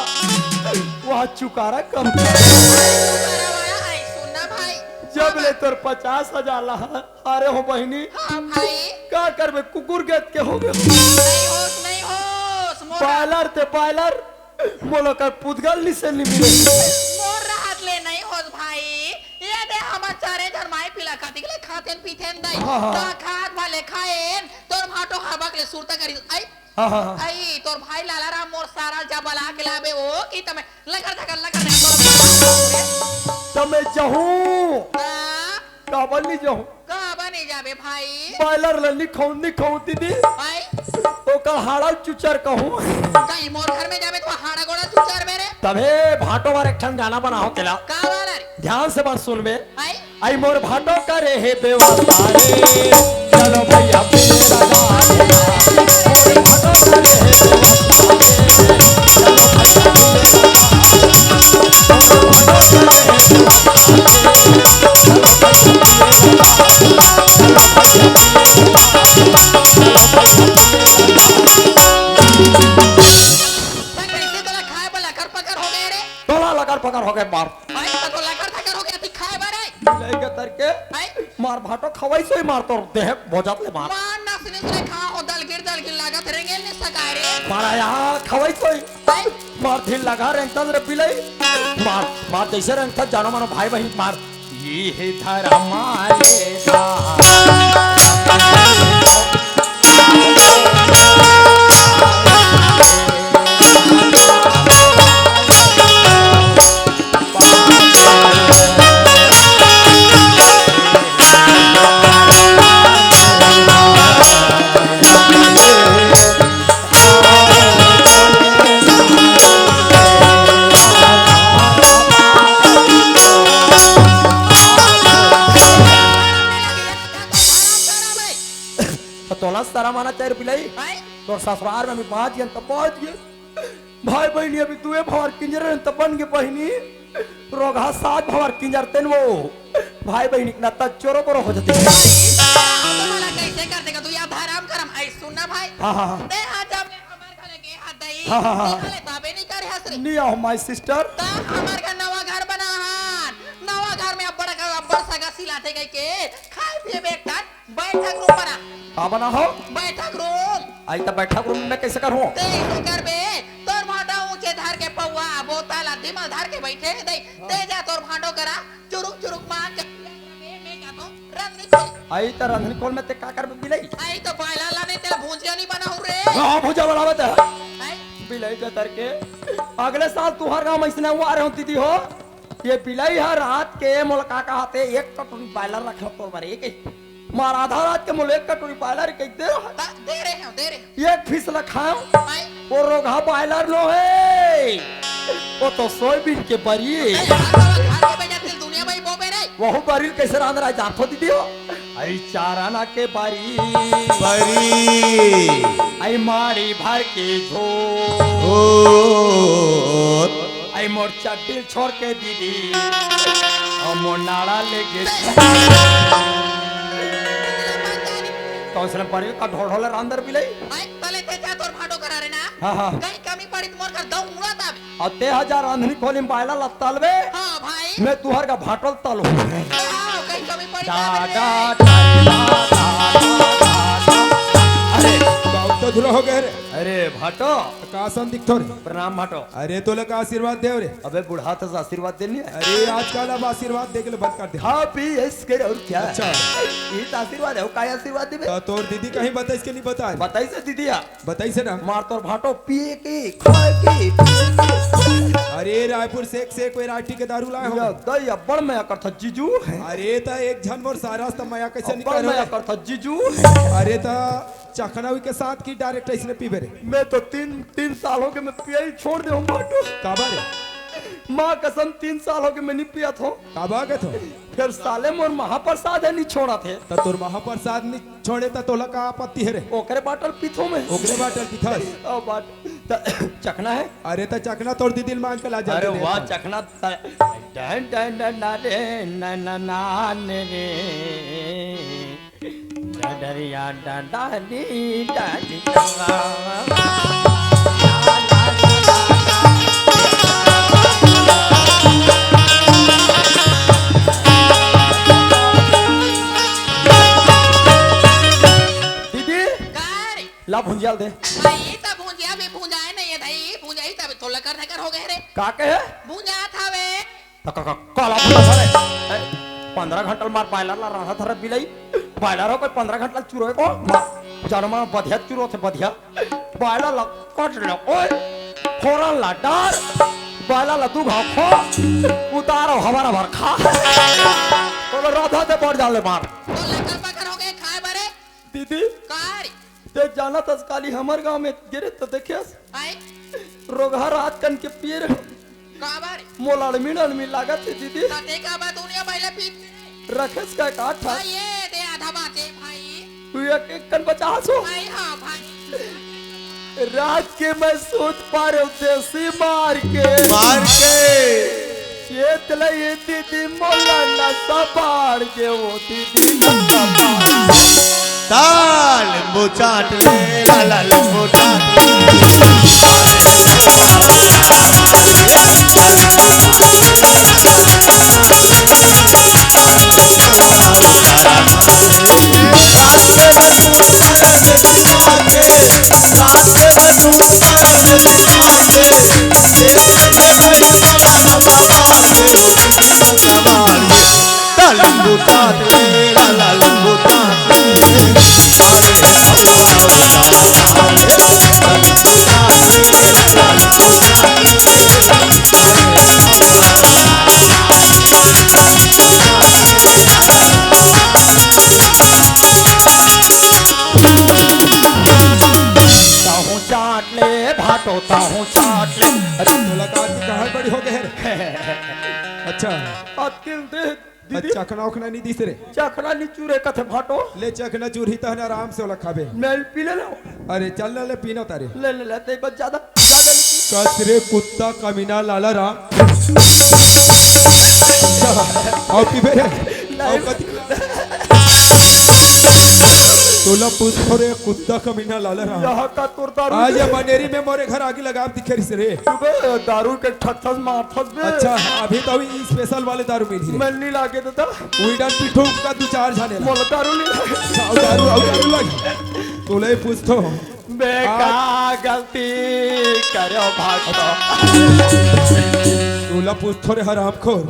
Speaker 2: वहां चुकारा कम था
Speaker 3: सुनना भाई
Speaker 2: जब ले तोर 50,000 हारे हो बहनी
Speaker 3: हां भाई
Speaker 2: का करबे कुकुर गेत के हो गए
Speaker 3: नहीं होश
Speaker 2: बायलर ते बायलर मोलो कर पुदगल नि से नि मिले
Speaker 3: मोर राहत ले नहीं होश भाई ये दे हम चारे घर माई पिला खाती के खातेन पीथेन दई ता खात वाले खाएन तोर भाटो हबक ले सुरता करी आई आई तोर भाई लाला राम मोर सारा जबला के लाबे ओ की तमे लगर
Speaker 2: तमे जहूं का बनी जाऊं
Speaker 3: का बनी जाबे भाई
Speaker 2: बायलर ले निखौ दीदी
Speaker 3: भाई
Speaker 2: ओका हाड़ा चुचर कहूँ
Speaker 3: कहीं मोर घर में जावे तो हाड़ा गोड़ा चुचार मेरे
Speaker 2: तबे भाटो बार एक ठन गाना बनाओ केला
Speaker 3: का वाला रे
Speaker 2: ध्यान से बात सुन में
Speaker 3: आई
Speaker 2: आई मोर भाटो करे हे बेवस्ता रे चलो भैया मेरा गाना मोर भाटो करे हे बेवस्ता रे चलो भैया मेरा गाना मोर भाटो करे हे बेवस्ता रे चलो
Speaker 3: कैसे तोला खाए पर लकर पकर हो गए रे
Speaker 2: टोला लकर पकर हो गए मार
Speaker 3: आई तो लकर थकर हो गया थी खाए बारे
Speaker 2: लेके तरके
Speaker 3: आई
Speaker 2: मार भाटो खवाई से मार तो देह बोझात ले मार
Speaker 3: मान नसने से खा ओ दल गिर लागत रहेंगे ने सकाए रे
Speaker 2: मारा यहाँ खवाई सोई
Speaker 3: आई
Speaker 2: मार ढील लगा रेंगता रे पिलाई मार मार जैसे रेंगता जानो मानो भाई बहन मार ये है धर्म तोलास तारा माना चार पिलाई
Speaker 3: आई
Speaker 2: तोर ससुराल में अभी पहुंच गए तब पहुंच गए भाई बहनी अभी तुए भवर किंजर तब बन के बहनी रोगा साथ भवर किंजर तेन वो भाई बहनी ना तक चोरो बोरो हो जाते हैं
Speaker 3: तुम्हारा कैसे कर देगा तू या धराम करम आई सुनना भाई
Speaker 2: हाँ हाँ हाँ
Speaker 3: दे हाथ जब हमार खाने के हाथ दई
Speaker 2: हाँ, हाँ, हाँ।
Speaker 3: निकाले तबे नहीं करे हसरी
Speaker 2: नहीं आओ माय सिस्टर
Speaker 3: ता हमार का नवा घर बना हान नवा घर में अब बड़ा सगा सिलाते गई के खाए पिए बेटा बैठक रूम बना
Speaker 2: हाँ बना हो
Speaker 3: बैठक रूम
Speaker 2: आई तब बैठा रूम में कैसे करूँ
Speaker 3: ते कर बे तोर भांडा ऊंचे धार के पौवा बोतल दिमाग धार के बैठे दे ते जा तोर भांडो करा चुरुक चुरुक मार के मैं का तो रंग निकल
Speaker 2: आई तो रंधनी कोल में ते का कर बिलाई
Speaker 3: आई तो पहला लाने ते भुजिया नहीं बनाऊ रे
Speaker 2: हाँ भुजा बनावत है
Speaker 3: आई
Speaker 2: बिलाई के तर के अगले साल तुहार गांव में इसने हुआ रहे दीदी हो ये बिलाई है रात के मुलका का हाथे एक कटोरी बायलर रखा तो बारे एक मार आधा रात के मुल एक कटोरी बायलर के दे
Speaker 3: दे रहे हैं दे रहे
Speaker 2: एक फिस लखाम
Speaker 3: आई
Speaker 2: वो रोगा बायलर नो है वो तो सोयाबीन के बरी
Speaker 3: दुनिया में बोबे रे
Speaker 2: वह बरी कैसे रांध रहा है जातो दीदी हो आई चाराना के बारी
Speaker 4: परी
Speaker 2: आई मारी भर के झो आई मोर चड्डी छोड़ के दीदी और मोर नाड़ा लेके तो उसने परी का ढोल अंदर भी लई
Speaker 3: आई तले ते जा तोर भाडो करा रे ना
Speaker 2: हाँ हाँ
Speaker 3: कहीं कमी पड़ी तो मोर कर दऊ उड़ा तब
Speaker 2: और 1000 रांधनी खोली में बायला लत्ताल में
Speaker 3: हां भाई
Speaker 2: मैं तुहर का भाटल तल हूँ
Speaker 3: आओ कहीं कमी पड़ी
Speaker 2: अरे
Speaker 8: गाँव तो धुला हो गए रे
Speaker 2: अरे भाटो
Speaker 8: का सन दिखतो रे
Speaker 2: प्रणाम भाटो
Speaker 8: अरे तोला का आशीर्वाद देव रे
Speaker 2: अबे बुढ़ा तो आशीर्वाद देनी है
Speaker 8: अरे आजकल अब आशीर्वाद दे के लिए बंद कर दे
Speaker 2: खा पी इसके और क्या
Speaker 8: अच्छा।
Speaker 2: ये तो आशीर्वाद है वो काय आशीर्वाद देबे
Speaker 8: तो तोर दीदी कहीं बता इसके नहीं बता
Speaker 2: बताई से दीदिया
Speaker 8: बताई से ना
Speaker 2: मार तोर भाटो पिए के खाए के पिए के
Speaker 8: अरे रायपुर से कोई राठी के दारू लाए
Speaker 2: या
Speaker 8: हो
Speaker 2: दई अब्बड़ में कर था जीजू
Speaker 8: अरे ता एक झन मोर सारा तमया कैसे
Speaker 2: अब्बड़
Speaker 8: निकल
Speaker 2: में कर था जीजू
Speaker 8: अरे ता चखनावी के साथ की डायरेक्ट इसने पीबे रे
Speaker 2: मैं तो तीन साल हो गए मैं पिया ही छोड़ दे हूँ भाटो
Speaker 8: काबा रे
Speaker 2: माँ कसम 3 साल हो गए मैं नहीं पिया था
Speaker 8: काबा के तो
Speaker 2: फिर साले मोर महाप्रसाद है नहीं छोड़ा थे
Speaker 8: ता तोर महाप्रसाद नहीं छोड़े ता तोला का आपत्ति है रे
Speaker 2: ओकरे बाटल पीथो में
Speaker 8: ओकरे बाटल पिथस
Speaker 2: ओ बाट चखना है
Speaker 8: अरे ता चखना तोर दीदी मांग के ला जा
Speaker 2: अरे वाह चखना डन डन डन डे न न ना ने रे डरिया डाडी डाडी दीदी
Speaker 3: कार
Speaker 2: ला भुंजियाल दे
Speaker 3: भाई तब भुजिया भी भुजाए नहीं है भाई भुजाई तब तो लकर नकर हो गए रे
Speaker 2: का कहे
Speaker 3: भुजा था वे
Speaker 2: काला भुला सारे 15 घंटा मार बायलर ला रहा था बिलाई बायलर हो कोई 15 घंटा चुरो को जानो मां बधिया चुरो थे बधिया बायलर ला कट लो ओए फोरन ला डार बायलर ला तू घाव खो उतारो हमारा भर खा तो राधा ते पड़ जाले मार
Speaker 3: तो लकर पकर हो गए खाए बारे
Speaker 2: दीदी
Speaker 3: कार
Speaker 2: ते जाना था काली हमार गांव में गिरे तो देखे
Speaker 3: आई
Speaker 2: रोगा रात कन के पिए रहे
Speaker 3: काबर
Speaker 2: मोला अड़मी लागत है दीदी
Speaker 3: ताते का बात उन्हें पहले पीते
Speaker 2: रखेस का काट था
Speaker 3: भाई ये दे आधा बातें भाई
Speaker 2: तू एक कन बचा सो
Speaker 3: भाई हाँ भाई
Speaker 2: रात के मैं सोच पा रहे देसी मार के खेत लई दीदी मोला नशा पाड़ के वो दीदी नशा पाड़
Speaker 4: ताल लींबू चाट ले लाला लींबू चाट ले ताल लींबू चाट ले लाला लींबू चाट ले
Speaker 2: ताहू चाट ले भाटो ताहू चाट ले
Speaker 8: मुलाकात की कहानी बड़ी हो गई है। अच्छा
Speaker 2: अतिल दे दीदी
Speaker 8: अच्छा खना उखना नहीं दिस रे
Speaker 2: चखना निचूरे कथे भाटो
Speaker 8: ले चखना चूरी तहने आराम से ओला खाबे
Speaker 2: मैं पी ले लो
Speaker 8: अरे चल ना ले पीना तारे
Speaker 2: ले ले ले ते बस ज्यादा नहीं
Speaker 8: कसरे कुत्ता कमीना लाला राम आओ पीबे रे आओ कति तोला पूछ रे कुत्ता कमीना लाला राम
Speaker 2: यहाँ का तोर दारू
Speaker 8: आज ये मनेरी में मोरे घर आगे लगा दिखे रिस रे
Speaker 2: सुबह दारू के ठथस माथस बे
Speaker 8: अच्छा अभी तो अभी स्पेशल वाले दारू मिली रे
Speaker 2: मैं नहीं लागे दादा
Speaker 8: उइडन पिठो का दो चार झाने
Speaker 2: मोला दारू नहीं लागे
Speaker 8: आओ दारू लग तोले पूछ तो
Speaker 2: बेका गलती करो भाटो
Speaker 8: तोला पूछ थोड़े हराम खोर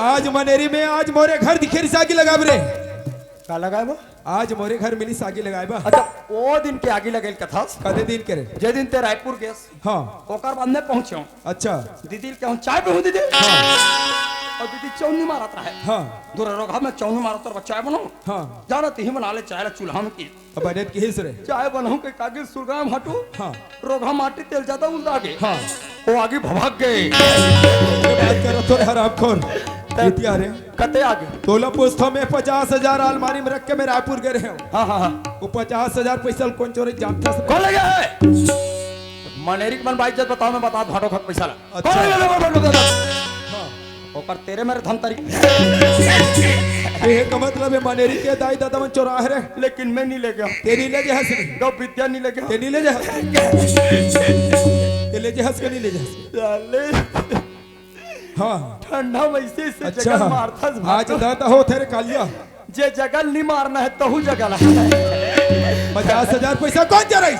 Speaker 8: आज मनेरी में आज मोरे घर दिखे रिस आगे लगा रे
Speaker 2: का लगाए बा
Speaker 8: आज मोरे घर मिली सागी लगाए बा
Speaker 2: अच्छा वो दिन के आगे लगेल कथा
Speaker 8: कदे दिन करे
Speaker 2: जे दिन ते रायपुर गेस
Speaker 8: हाँ
Speaker 2: ओकर बाद में पहुंचे
Speaker 8: अच्छा
Speaker 2: दीदी के हम चाय पे हूं दीदी और दीदी चौनी मारत रहे
Speaker 8: हाँ
Speaker 2: दूर रोगा में चौनी मारत और चाय बनाऊं
Speaker 8: हाँ
Speaker 2: जाना ही बना ले चाय चूल्हा में की
Speaker 8: अब बनेत की हिस रे
Speaker 2: चाय बनाऊं के कागे सुरगाम हटू
Speaker 8: हाँ
Speaker 2: रोगा माटी तेल ज्यादा उल्टा आगे
Speaker 8: हाँ
Speaker 2: वो आगे भभाग गए
Speaker 8: ये बात करो थोड़े हराम खोर इति आ रे
Speaker 2: कते आगे
Speaker 8: तोला पूछतो में 50,000 अलमारी में रख के मैं रायपुर गए रहे हूँ
Speaker 2: हाँ हाँ हाँ
Speaker 8: वो 50,000 पैसा कौन चोरी जानता से
Speaker 2: कौन लगे है मनेरी के मन भाई जब बताओ मैं बता भाटो खत पैसा ला
Speaker 8: अच्छा।
Speaker 2: कौन लगे भाटो दादा
Speaker 8: हाँ
Speaker 2: ओकर तेरे मेरे धन तरी
Speaker 8: ये का मतलब है मनेरी के दाई दादा मन चोरा है रे
Speaker 2: लेकिन मैं नहीं ले गया
Speaker 8: तेरी ले जा हंस
Speaker 2: गौ विद्या नहीं ले गया
Speaker 8: तेरी ले जा ते ले जा हंस के नहीं ले जा
Speaker 2: साले
Speaker 8: हाँ
Speaker 2: ठंडा वैसे से
Speaker 8: अच्छा
Speaker 2: जगह मारता
Speaker 8: आज दादा हो थे रे कालिया
Speaker 2: जे जगह नहीं मारना है तहु जगह ला
Speaker 8: 50,000 पैसा कौन चोराई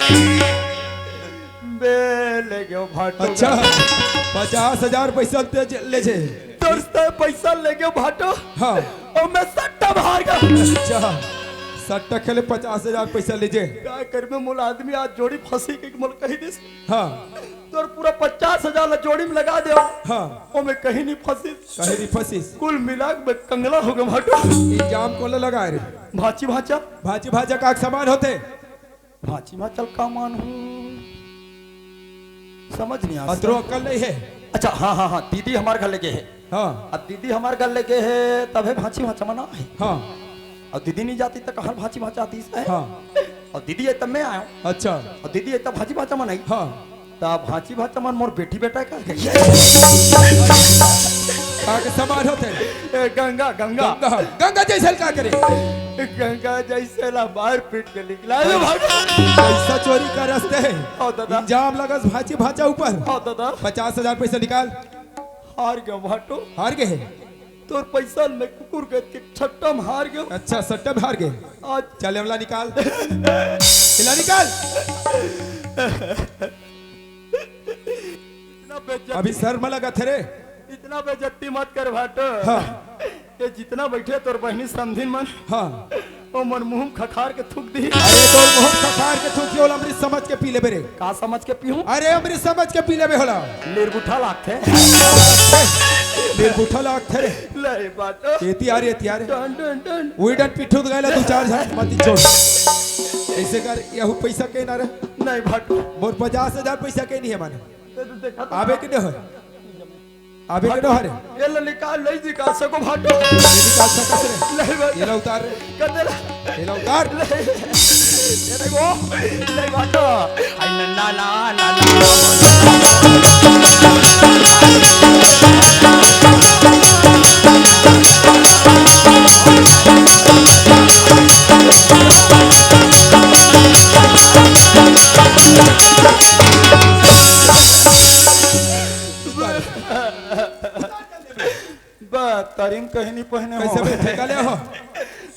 Speaker 2: बे ले गयो भाटो
Speaker 8: अच्छा 50,000 पैसा ते ले जे
Speaker 2: दोस्त पैसा ले गयो भाटो
Speaker 8: हाँ
Speaker 2: और मैं सट्टा बाहर गया
Speaker 8: अच्छा सट्टा खेले 50,000 पैसा ले जे
Speaker 2: क्या कर में मोल आदमी आज जोड़ी फंसी के मोल कही दिस
Speaker 8: हाँ
Speaker 2: तोर पूरा 50,000 ला जोड़ी में लगा दे
Speaker 8: हाँ
Speaker 2: ओ मैं कहीं नहीं फंसी
Speaker 8: कहीं नहीं फंसीस
Speaker 2: कुल मिला के मैं कंगला हो गया भाटो
Speaker 8: इंजाम को लगा रे
Speaker 2: भाची भाचा
Speaker 8: भाजी भाजा का सामान होते
Speaker 2: भाची भाचल का मान हूँ समझ नहीं आ
Speaker 8: अतरो अकल नहीं है
Speaker 2: अच्छा हाँ हाँ हाँ दीदी हमारे घर लेके है
Speaker 8: हाँ
Speaker 2: अब दीदी हमारे घर लेके है तब है भाची भाचा मना है
Speaker 8: हाँ
Speaker 2: और दीदी नहीं जाती तो कहाँ भाची भाचा आती है
Speaker 8: हाँ
Speaker 2: और दीदी है तब मैं आया हूँ
Speaker 8: अच्छा
Speaker 2: और दीदी है तब भाची भाचा मनाई
Speaker 8: हाँ
Speaker 2: तब भाची भाचा मन मोर बेटी बेटा का
Speaker 8: का के सामान होते
Speaker 2: ए, गंगा गंगा
Speaker 8: गंगा गंगा जैसे का करे
Speaker 2: गंगा जैसे ला बाहर पीट के निकला है भागा
Speaker 8: पैसा चोरी का रास्ते है
Speaker 2: आओ दादा
Speaker 8: इंजाम लगस भाजी भाजा ऊपर
Speaker 2: आओ दादा
Speaker 8: 50,000 पैसा निकाल
Speaker 2: हार गया भाटो
Speaker 8: हार गए
Speaker 2: तोर पैसा में कुकुर के छट्टा में हार गया
Speaker 8: अच्छा सट्टा में हार गए
Speaker 2: आज
Speaker 8: चल हमला निकाल हिला निकाल
Speaker 2: इतना बेइज्जती
Speaker 8: अभी सर में लगा थे रे
Speaker 2: इतना बेइज्जती मत कर भाटो
Speaker 8: हाँ
Speaker 2: ये जितना बैठे तोर बहनी समझिन मन
Speaker 8: हाँ
Speaker 2: ओ मन मुंह खखार के थूक दी
Speaker 8: अरे तो बहुत खखार के थूकी होला अमृत समझ के पी ले बेरे
Speaker 2: का समझ के पीहूं
Speaker 8: अरे अमृत समझ के पी ले बे होला
Speaker 2: निर्गुठा लागते
Speaker 8: फिर उठा लाग थे रे
Speaker 2: ले बाटो
Speaker 8: एती आ रे
Speaker 2: डन डन डन
Speaker 8: उइडन पिठू गायला दो चार झाट मती छोड़ ऐसे कर यहू पैसा के ना रे
Speaker 2: नहीं भाटो
Speaker 8: मोर 50,000 पैसा के नहीं है माने
Speaker 2: ते तो देखा तो
Speaker 8: आबे के न है आबे के न है
Speaker 2: ये ले निकाल ले जी का सको भाटो
Speaker 8: निकाल सकत रे
Speaker 2: नहीं भाटो
Speaker 8: ये ला उतार रे
Speaker 2: कर दे
Speaker 8: ये ला उतार
Speaker 2: ये देखो ले भाटो आई ना ना ना ना तारीम कहीं नहीं पहने
Speaker 8: कैसे
Speaker 2: हो
Speaker 8: में ठेका ले हो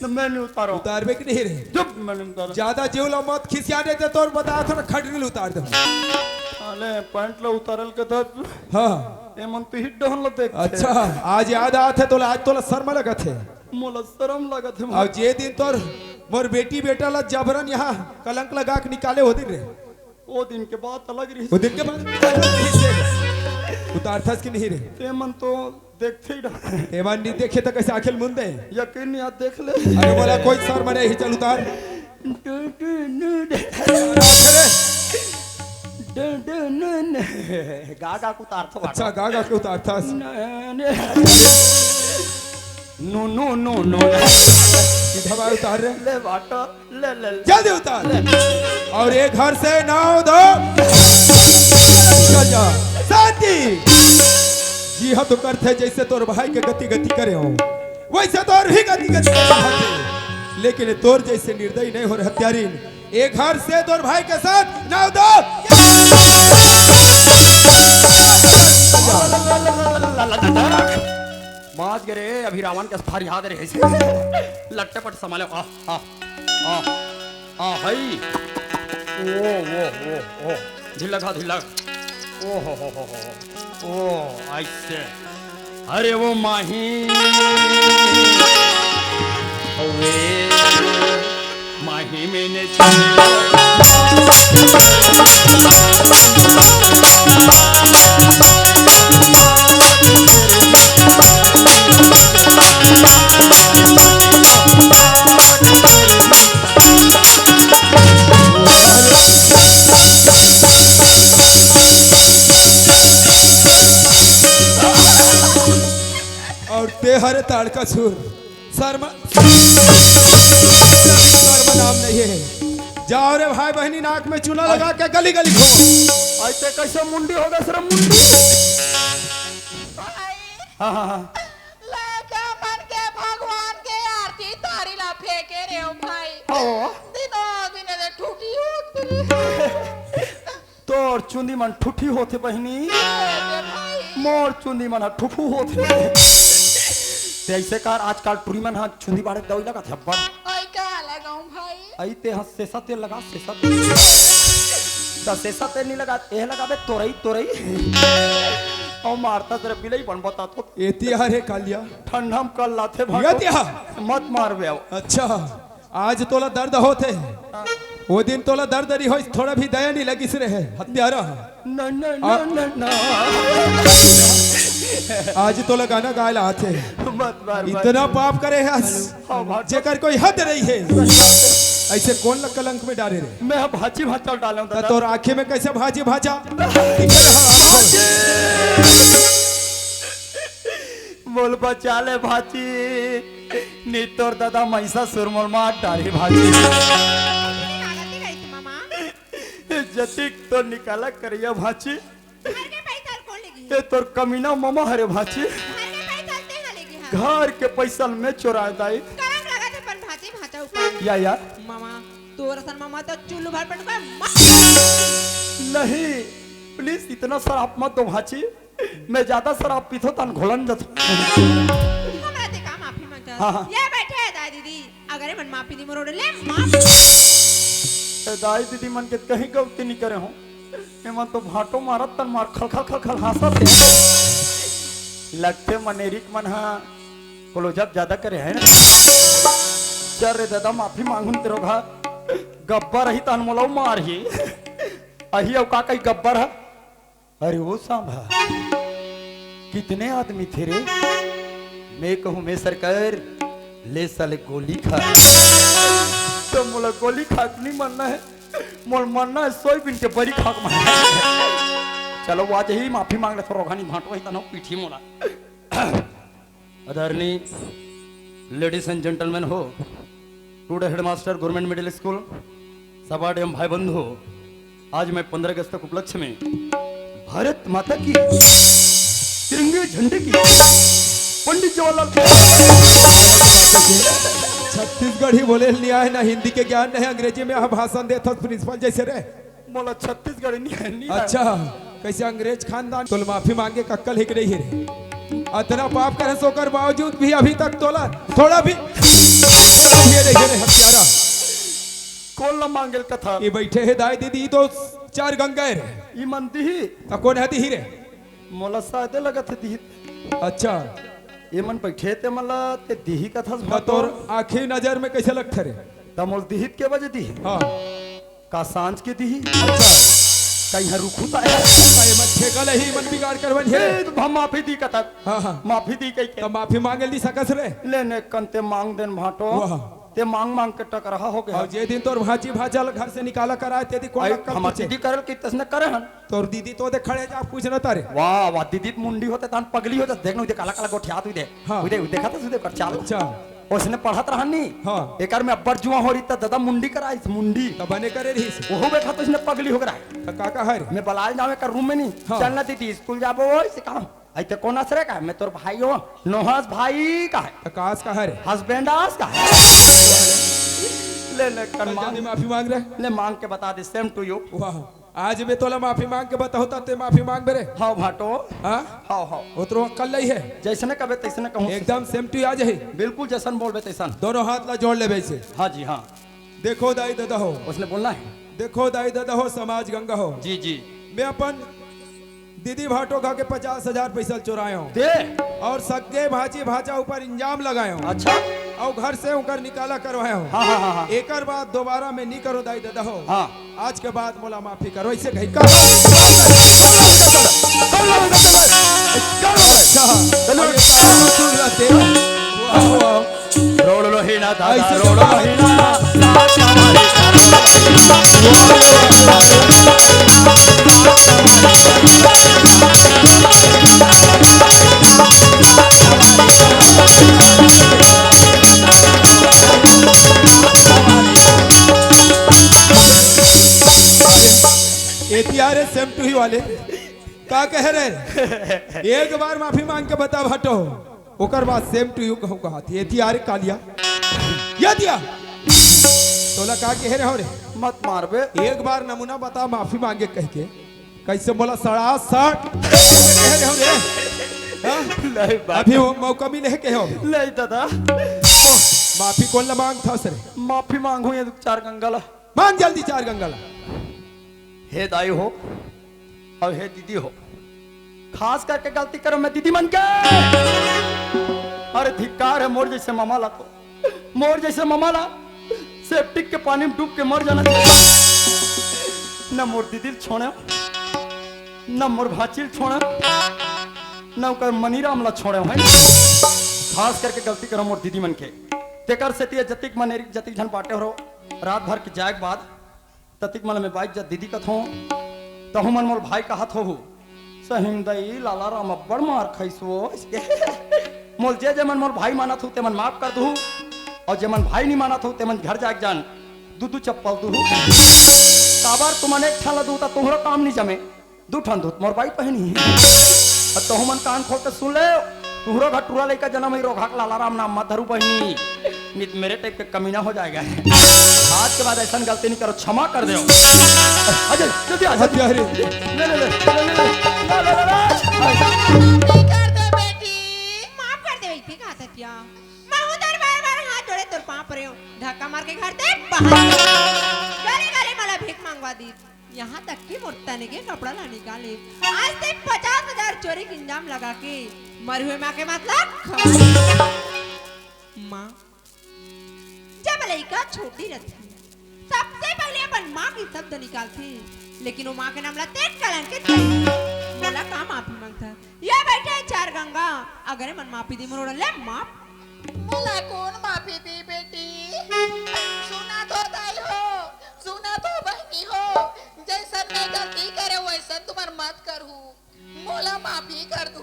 Speaker 2: तो मैं नहीं उतारो
Speaker 8: उतार बे के नहीं रे
Speaker 2: जब मैं नहीं उतारो
Speaker 8: ज्यादा जीवला मत खिसिया दे ते तोर बता थोड़ा खडरिल उतार दे
Speaker 2: अले पैंट लो उतारल के तो
Speaker 8: हां
Speaker 2: ए मन तो हिट डहन लो देख
Speaker 8: अच्छा आज याद आत है तोला आज तोला शर्म लगत है
Speaker 2: मोला शर्म लागत है
Speaker 8: अब जे दिन तोर मोर बेटी बेटा ला जबरन यहाँ कलंक लगा के निकाले हो दिन रे
Speaker 2: वो दिन के बाद अलग रही
Speaker 8: वो दिन के बाद उतार थस के नहीं रे
Speaker 2: ते मन तो देखते ही रह
Speaker 8: एमान नहीं देखे तो कैसे आखिल मुंदे
Speaker 2: यकीन नहीं आप देख ले
Speaker 8: अरे बोला कोई शर्म नहीं चल उतार
Speaker 2: गागा को उतार तो
Speaker 8: अच्छा गागा के उतार थस
Speaker 2: नो नो नो नो
Speaker 8: सीधा बार उतार रे
Speaker 2: ले बाटा ले ले
Speaker 8: जल्दी उतार और एक घर से 9-2 चल जा शांति जी हाँ तो करते जैसे तोर भाई के गति गति करे हो वैसे तोर भी गति गति करे लेकिन तोर जैसे निर्दयी नहीं हो रहे हत्यारीन एक घर से तोर भाई के साथ 9-2
Speaker 2: माज गरे अभी रावण के फारी हाथ रहे से लट्टपट संभाले आ हई ओ ढिलक हा ढिलक ओ हो ओ ऐसे अरे वो माही ओए माही मैंने
Speaker 8: और तेहर ताड़का सुर शर्मा नाम नहीं है जाओ रे भाई बहनी नाक में चूना लगा के गली गली घूमो
Speaker 2: ऐसे कैसे मुंडी होगा सर मुंडी हाँ हाँ हाँ
Speaker 5: लगा मन के भगवान के आरती तारी ला फेंके रे ओ भाई
Speaker 2: ओ
Speaker 5: दिनों दिन दे टूटी होत
Speaker 2: तोर चुंदी मन ठुठी होते बहनी
Speaker 5: भाई
Speaker 2: मोर चुंदी मन ठुठू होते ते ऐसे कार आजकल टुरी मन हाथ चुंदी बाड़े दवाई लगा थे अब्बा
Speaker 5: ओए का लगाऊं भाई
Speaker 2: आई ते हाथ सेसा तेल लगा सेसा द सेसा तेल नहीं लगा ए लगा बे तोरई तोरई ओ मारता तेरे बिलई बन बता तो
Speaker 8: एतिहार है कालिया
Speaker 2: ठंडम कर लाथे
Speaker 8: एतिहार
Speaker 2: मत मार बे
Speaker 8: अच्छा आज तोला दर्द होते वो दिन तोला दर्द नहीं हो थोड़ा भी दया नहीं लगी से रहे हत्यारा
Speaker 2: न न न न
Speaker 8: आज तोला गाना गायला आते
Speaker 2: मत मार
Speaker 8: इतना पाप करे है जेकर कोई हद नहीं है ऐसे कौन लग कलंक में डाले रे
Speaker 2: मैं भाजी भाचा डालूं दादा
Speaker 8: तोर आंखें में कैसे भाजी भाजा
Speaker 2: बोल बचा ले भाजी नी तोर दादा मैसा सुरमल मार डाली भाजी
Speaker 5: नागती गई थी मामा
Speaker 2: जतिक तो निकाला करिया भाजी
Speaker 5: घर के पैसा कौन लेगी
Speaker 2: ये तोर कमीना मामा हरे भाजी
Speaker 5: घर के पैसा ते ना लेगी हां
Speaker 2: घर के पैसा में चुरा दाई
Speaker 5: करंग लगा थे पर भाजी भाजा ऊपर
Speaker 2: या
Speaker 5: मामा तोर सन मामा तो चुल्लू भर पट कर
Speaker 2: नहीं प्लीज इतना शराब मत दो भाजी मैं ज्यादा शराब पीतो तन घोलन जत
Speaker 5: हमरा ते का माफी मांगता
Speaker 2: हाँ, हाँ।
Speaker 5: ये बैठे है दादी दीदी अगर मन माफी दी मोरोड़ ले माफ
Speaker 2: दाई दीदी मन के कहीं गलती नहीं करे हो मन तो भाटो मारत तन मार खल खल खल खल हंसत है लगते मनेरिक मन हा कोलो जब ज्यादा करे है ना चल रे दादा माफी मांगून तेरो घा गब्बर ही तन मोला मार ही अही अब का कई गब्बर है अरे वो सांभा कितने आदमी थे रे मैं कहूं मैं सरकार ले साले गोली खा तो मोला गोली खाक नहीं मरना है, मोल मरना है सोयाबीन के बड़ी खाक मरना है। चलो आज ही माफी मांग ले तो रोगानी भाटो ही तनो पीठी मोला। आदरणीय लेडीज एंड जेंटलमैन हो, today headmaster government middle school Sabad एवं भाई बंधु, आज मैं 15 अगस्त के उपलक्ष्य में भारत माता की तिरंगे झंडे की पंडित जवाहरलाल
Speaker 8: छत्तीसगढ़ी बोले नहीं आए, ना हिंदी के ज्ञान नहीं, अंग्रेजी में आप भाषण देता प्रिंसिपल जैसे रे।
Speaker 2: बोला छत्तीसगढ़ी नहीं है नहीं
Speaker 8: अच्छा कैसे अंग्रेज खानदान तो माफी मांगे कक्कल हिक रही है। इतना पाप करे सोकर बावजूद भी अभी तक तोला थोड़ा भी ये रही हत्यारा
Speaker 2: कौन ना मांगल कथा
Speaker 8: ये बैठे है दाई दीदी तो 4 गंगा रे
Speaker 2: ई मनती ही
Speaker 8: तो कौन है दी रे
Speaker 2: मोला सादे लगत है दी।
Speaker 8: अच्छा
Speaker 2: ये मन बैठे ते मला ते दीही कथा
Speaker 8: तोर आखिरी नजर में कैसे लगता रे
Speaker 2: तमोल दीहित के वजह दी
Speaker 8: हाँ
Speaker 2: का सांझ के दी
Speaker 8: अच्छा
Speaker 2: कहीं रुखुता है
Speaker 8: मच्छे कल ही मन बिगाड़ कर बन है
Speaker 2: तो हम माफी दी कथा
Speaker 8: हाँ हाँ
Speaker 2: माफी दी कई के
Speaker 8: तो माफी मांगे ली सकस रे
Speaker 2: लेने कंते मांग देन भाटो
Speaker 8: वाह।
Speaker 2: ते मांग मांग के टक रहा हो गया।
Speaker 8: और जे दिन तोर भाजी भाजल घर से निकाला कराए ते दी कौन
Speaker 2: हम दीदी करल की तसने करे हन
Speaker 8: तोर दीदी तो दे खड़े जा पूछ न तारे
Speaker 2: वाह वाह दीदी मुंडी होते तान पगली होते देख नु दे काला काला गोठिया तू दे
Speaker 8: हाँ।
Speaker 2: उदे देखा तो सुदे कर चाल
Speaker 8: अच्छा
Speaker 2: उसने पढ़त रहनी
Speaker 8: हाँ।
Speaker 2: एकर में अब्बर जुआ हो रही त दादा मुंडी कराई मुंडी
Speaker 8: तो बने करे रही
Speaker 2: ओहो बैठा तो इसने पगली हो गया
Speaker 8: तो काका है रे
Speaker 2: मैं बलाल जावे कर रूम में नहीं
Speaker 8: हाँ।
Speaker 2: चलना दीदी स्कूल जाबो से कहा ऐते कौन असरे का मैं तोर भाई हो नोहस भाई का है
Speaker 8: तो कास का है रे
Speaker 2: हस्बैंड आस का है ले ले कर
Speaker 8: जल्दी
Speaker 2: मांग
Speaker 8: माफी मांग रहे
Speaker 2: ले मांग के बता दे सेम टू यू
Speaker 8: वाह आज मैं तोला माफी मांग के बताओ ते माफी मांग बेरे
Speaker 2: हां भाटो
Speaker 8: हाँ
Speaker 2: हां हां
Speaker 8: उतरो अक्कल नहीं है
Speaker 2: जैसने कबे तैसने कहूं
Speaker 8: एकदम सेम टू आ जाए
Speaker 2: बिल्कुल जैसन बोलबे तैसन
Speaker 8: दोनों हाथ ला जोड़ ले वैसे
Speaker 2: हां जी हां
Speaker 8: देखो दाई दादा हो
Speaker 2: उसने बोलना है
Speaker 8: देखो दाई दादा हो समाज गंगा हो
Speaker 2: जी जी
Speaker 8: मैं अपन दीदी भाटो खा के 50,000 पैसा चुराए हूँ
Speaker 2: दे
Speaker 8: और सगे भाजी भाजा ऊपर इंजाम लगाए हूँ
Speaker 2: अच्छा
Speaker 8: और घर से उनकर निकाला करवाए हूँ
Speaker 2: हां हां हां
Speaker 8: एकर बाद दोबारा मैं नहीं करो दाई दादा हो
Speaker 2: हां
Speaker 8: आज के बाद मोला माफी करो ऐसे कहीं का
Speaker 2: रोलो ही ना दादा
Speaker 8: ऐसे
Speaker 2: रोलो ही ना
Speaker 8: एटीआर सेम टू ही वाले का कह रहे एक बार माफी मांग के बता भटो ओकर बाद सेम टू यू कहूं कहा थी एटीआर कालिया या दिया तोला का कह रहे हो रे
Speaker 2: मत मारबे
Speaker 8: एक बार नमूना बता माफी मांगे कह के कैसे बोला 67 कह रहे हो रे हाँ?
Speaker 2: नहीं बात
Speaker 8: अभी वो मौका मिले है कहो
Speaker 2: नहीं दादा
Speaker 8: माफी कौन ला मांग था सर
Speaker 2: माफी मांगू ये 4 गंगाला
Speaker 8: मांग जल्दी 4 गंगाला
Speaker 2: हे दाई हो और हे दीदी हो खास करके गलती करो मैं दीदी मन के अरे धिक्कार है मोर जैसे ममाला तो मोर जैसे ममाला सेप्टिक के पानी में डूब के मर जाना चाहिए न मोर दीदी छोड़े न मोर भाचील छोड़े न कर मनीराम ला छोड़े है खास करके गलती करो मोर दीदी मन के तेकर से जतिक मन जतिक झन बाटे हो रात भर के जाए के बाद ततिक मन में बाइक जब दीदी कथो तहु मन मोर भाई कहत हो सहिम दई लाला राम अब्बड़ मार खैसो इसके मोल जे मन मोर भाई मानत हो तेमन माफ कर दू और जे मन भाई नहीं मानत हो तेमन घर जाके जान दू चप्पल दू काबर तुमन एक ठाला दू ता तोहरा काम नहीं जमे 2 ठन दूत मोर भाई पहनी और तहु मन कान खोल के सुन ले तुहरो घटुरा लेकर जन्म ही रोघा लाला राम नाम मत धरू बहनी नित मेरे टाइप के कमीना हो जाएगा आज के बाद ऐसा गलती नहीं करो क्षमा कर दो अजय जल्दी आ
Speaker 8: हत्या रे
Speaker 2: ले ले ले
Speaker 5: कर दे बेटी माफ कर दे बेटी कहा था क्या मैं उधर बार हाथ जोड़े तोर पांव पर धक्का मार के घर दे बाहर गली गली मला भीख मांगवा दी यहाँ तक कि मुर्तने के कपड़ा ला निकाले आज ते 50,000 चोरी के इंजाम लगा के मरहुए माँ के मतलब माँ जब लड़का छोटी रहती सबसे पहले अपन माँ की शब्द निकालती लेकिन वो माँ के नाम लाते कलंकित बोला का माफी मांगता ये बैठे 4 गंगा अगर मन माफी दी मरोड़ ले माफ
Speaker 3: मला कोण माफी दी बेटी सुना तो सुना तो बहनी हो, जैसा मैं गलती करे वैसा तुम्हार मत करू, मोला माफी कर दू,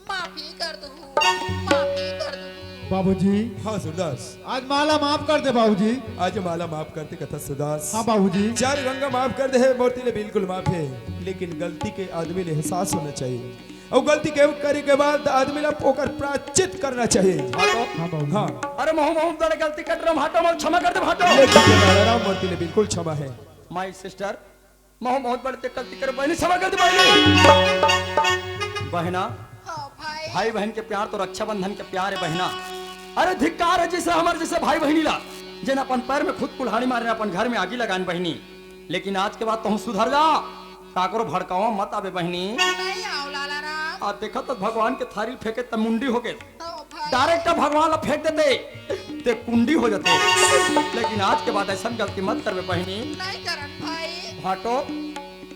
Speaker 3: माफी कर दू, माफी कर दू।
Speaker 7: बाबूजी
Speaker 8: हाँ सूरदास,
Speaker 7: आज माला माफ कर दे बाबूजी।
Speaker 8: आज माला माफ करते कथा सूरदास।
Speaker 7: हाँ बाबूजी।
Speaker 8: चार गंगा माफ कर दे है, मूर्ति ले बिल्कुल माफ है, लेकिन गलती के आदमी ले एहसास होना चाहिए और गलती के करे के बाद आदमी ला ओकर प्रायश्चित करना चाहिए।
Speaker 7: हाँ बाबूजी।
Speaker 8: हाँ
Speaker 2: अरे मोह बड़े गलती कर रहा हूँ भाटो, मोर क्षमा कर दे भाटो।
Speaker 8: लेकिन लालाराम मूर्ति ले बिल्कुल क्षमा है।
Speaker 2: माय सिस्टर, मोह बहुत बड़े गलती कर बहनी, क्षमा कर दे बहनी। बहना,
Speaker 3: हाँ भाई,
Speaker 2: भाई बहन के प्यार तो रक्षाबंधन के प्यार है बहना। अरे धिक्कार है जिसे हमारे जैसे भाई बहनी ला, जिन अपन पैर में खुद कुल्हाड़ी मारे, अपन घर में आगी लगान बहनी। लेकिन आज के बाद तुम सुधर जा, काकरो भड़काओ मत आवे बहनी।
Speaker 3: नहीं आओ लाला राम।
Speaker 2: आ देखा तो भगवान के थारी फेंके त मुंडी हो गए,
Speaker 3: हाँ भाई,
Speaker 2: डायरेक्ट भगवान ला फेंक देते ते कुंडी हो जाते। लेकिन आज के बाद ऐसा गलती मत करवे बहनी।
Speaker 3: नहीं करन भाई।
Speaker 2: भाटो,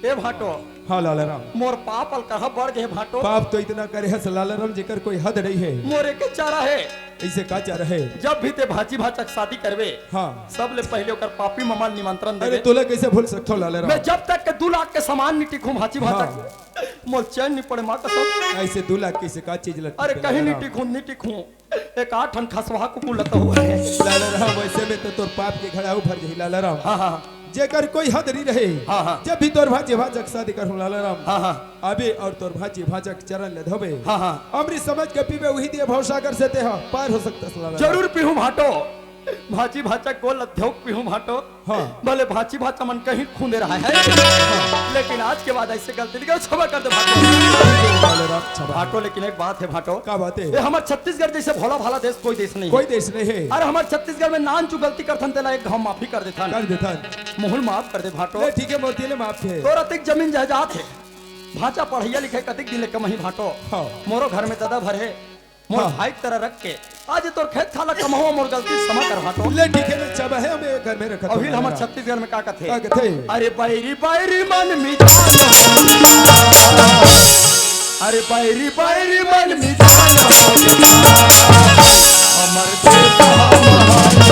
Speaker 2: ए भाटो,
Speaker 8: हाँ लालाराम,
Speaker 2: मोर पाप अल कहा बढ़ गए भाटो।
Speaker 8: पाप तो इतना करे है लालाराम जेकर कोई हद नहीं है।
Speaker 2: मोरे के चारा है,
Speaker 8: ऐसे का चाह रहे।
Speaker 2: जब भी ते भाची भाचक शादी करवे,
Speaker 8: हाँ
Speaker 2: सब ले पहले ओकर पापी ममा निमंत्रण
Speaker 8: अरे
Speaker 2: देवे।
Speaker 8: तोला कैसे भूल सकते हो लालाराम।
Speaker 2: मैं जब तक के 2 लाख के सामान नहीं टिकूं भाची भाचक, मोर चैन नहीं पड़े माँ कसम।
Speaker 8: ऐसे 2 लाख कैसे का चीज लगती
Speaker 2: अरे
Speaker 8: है
Speaker 2: कहीं नहीं
Speaker 8: लालाराम।
Speaker 2: टिकूं, नहीं टिकूं। एक 8 ठन खसवा कुकुर लता हुआ है।
Speaker 8: लालाराम वैसे में तो तोर पाप के घड़ा उभर गई लालाराम।
Speaker 2: हाँ हाँ
Speaker 8: जेकर कोई हद नहीं रहे।
Speaker 2: हाँ, हाँ।
Speaker 8: जब भी तोर भाजी भाजक शादी कर लालाराम,
Speaker 2: हाँ हाँ
Speaker 8: अबे और तोर भाजी भाजक चरण ले धोबे।
Speaker 2: हाँ हाँ
Speaker 8: अमृत समझ के पीबे, वही दिए भवसागर से ते पार हो सकता है लालाराम।
Speaker 2: जरूर पीहूं भाटो, भाची भाचा को लद्योग पीहूं भाटो।
Speaker 8: हाँ।
Speaker 2: भले भाची भाचा मन कहीं खूंदे रहा है, लेकिन आज के बाद ऐसे गलती नहीं कर, क्षमा कर दे भाटो।
Speaker 8: लालाराम क्षमा।
Speaker 2: भाटो लेकिन एक बात है भाटो,
Speaker 8: का बात है?
Speaker 2: ये हमारे छत्तीसगढ़ जैसे भोला भाला देश कोई देश नहीं
Speaker 8: कोई
Speaker 2: है।
Speaker 8: देश नहीं है।
Speaker 2: अरे हमारे छत्तीसगढ़ में नान चू गलती करथन तेला एक घाव माफी कर देथन,
Speaker 8: कर देता।
Speaker 2: मोहल माफ कर दे भाटो।
Speaker 8: ले ठीक है, मूर्ति ले माफ है।
Speaker 2: तोर अतिक जमीन जायदाद है, भाचा पढ़ैया लिखे कतिक दिले कमही भाटो।
Speaker 8: हाँ।
Speaker 2: मोरो घर में दादा भर है, मोर
Speaker 8: हाँ।
Speaker 2: भाई की तरह रख के आज तोर खेत खाला कमाओ, मोर गलती क्षमा कर भाटो।
Speaker 8: ले ठीक है, मैं चाबा है हमें घर में रखा।
Speaker 2: अभी हमारे छत्तीसगढ़ में का कथे,
Speaker 8: का कथे?
Speaker 2: अरे बैरी बैरी मन मिजानो, अरे बैरी बैरी मन मिजानो, अमर देश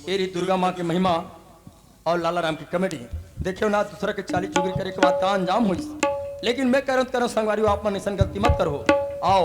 Speaker 2: ये रही दुर्गा माँ की महिमा और लाला राम की कॉमेडी। देखियो ना, दूसरा के 40 चुगली करे के बाद का अंजाम हुई। लेकिन मैं कह रहा हूँ संगवारी, आप मन ऐसा गलती मत करो। आओ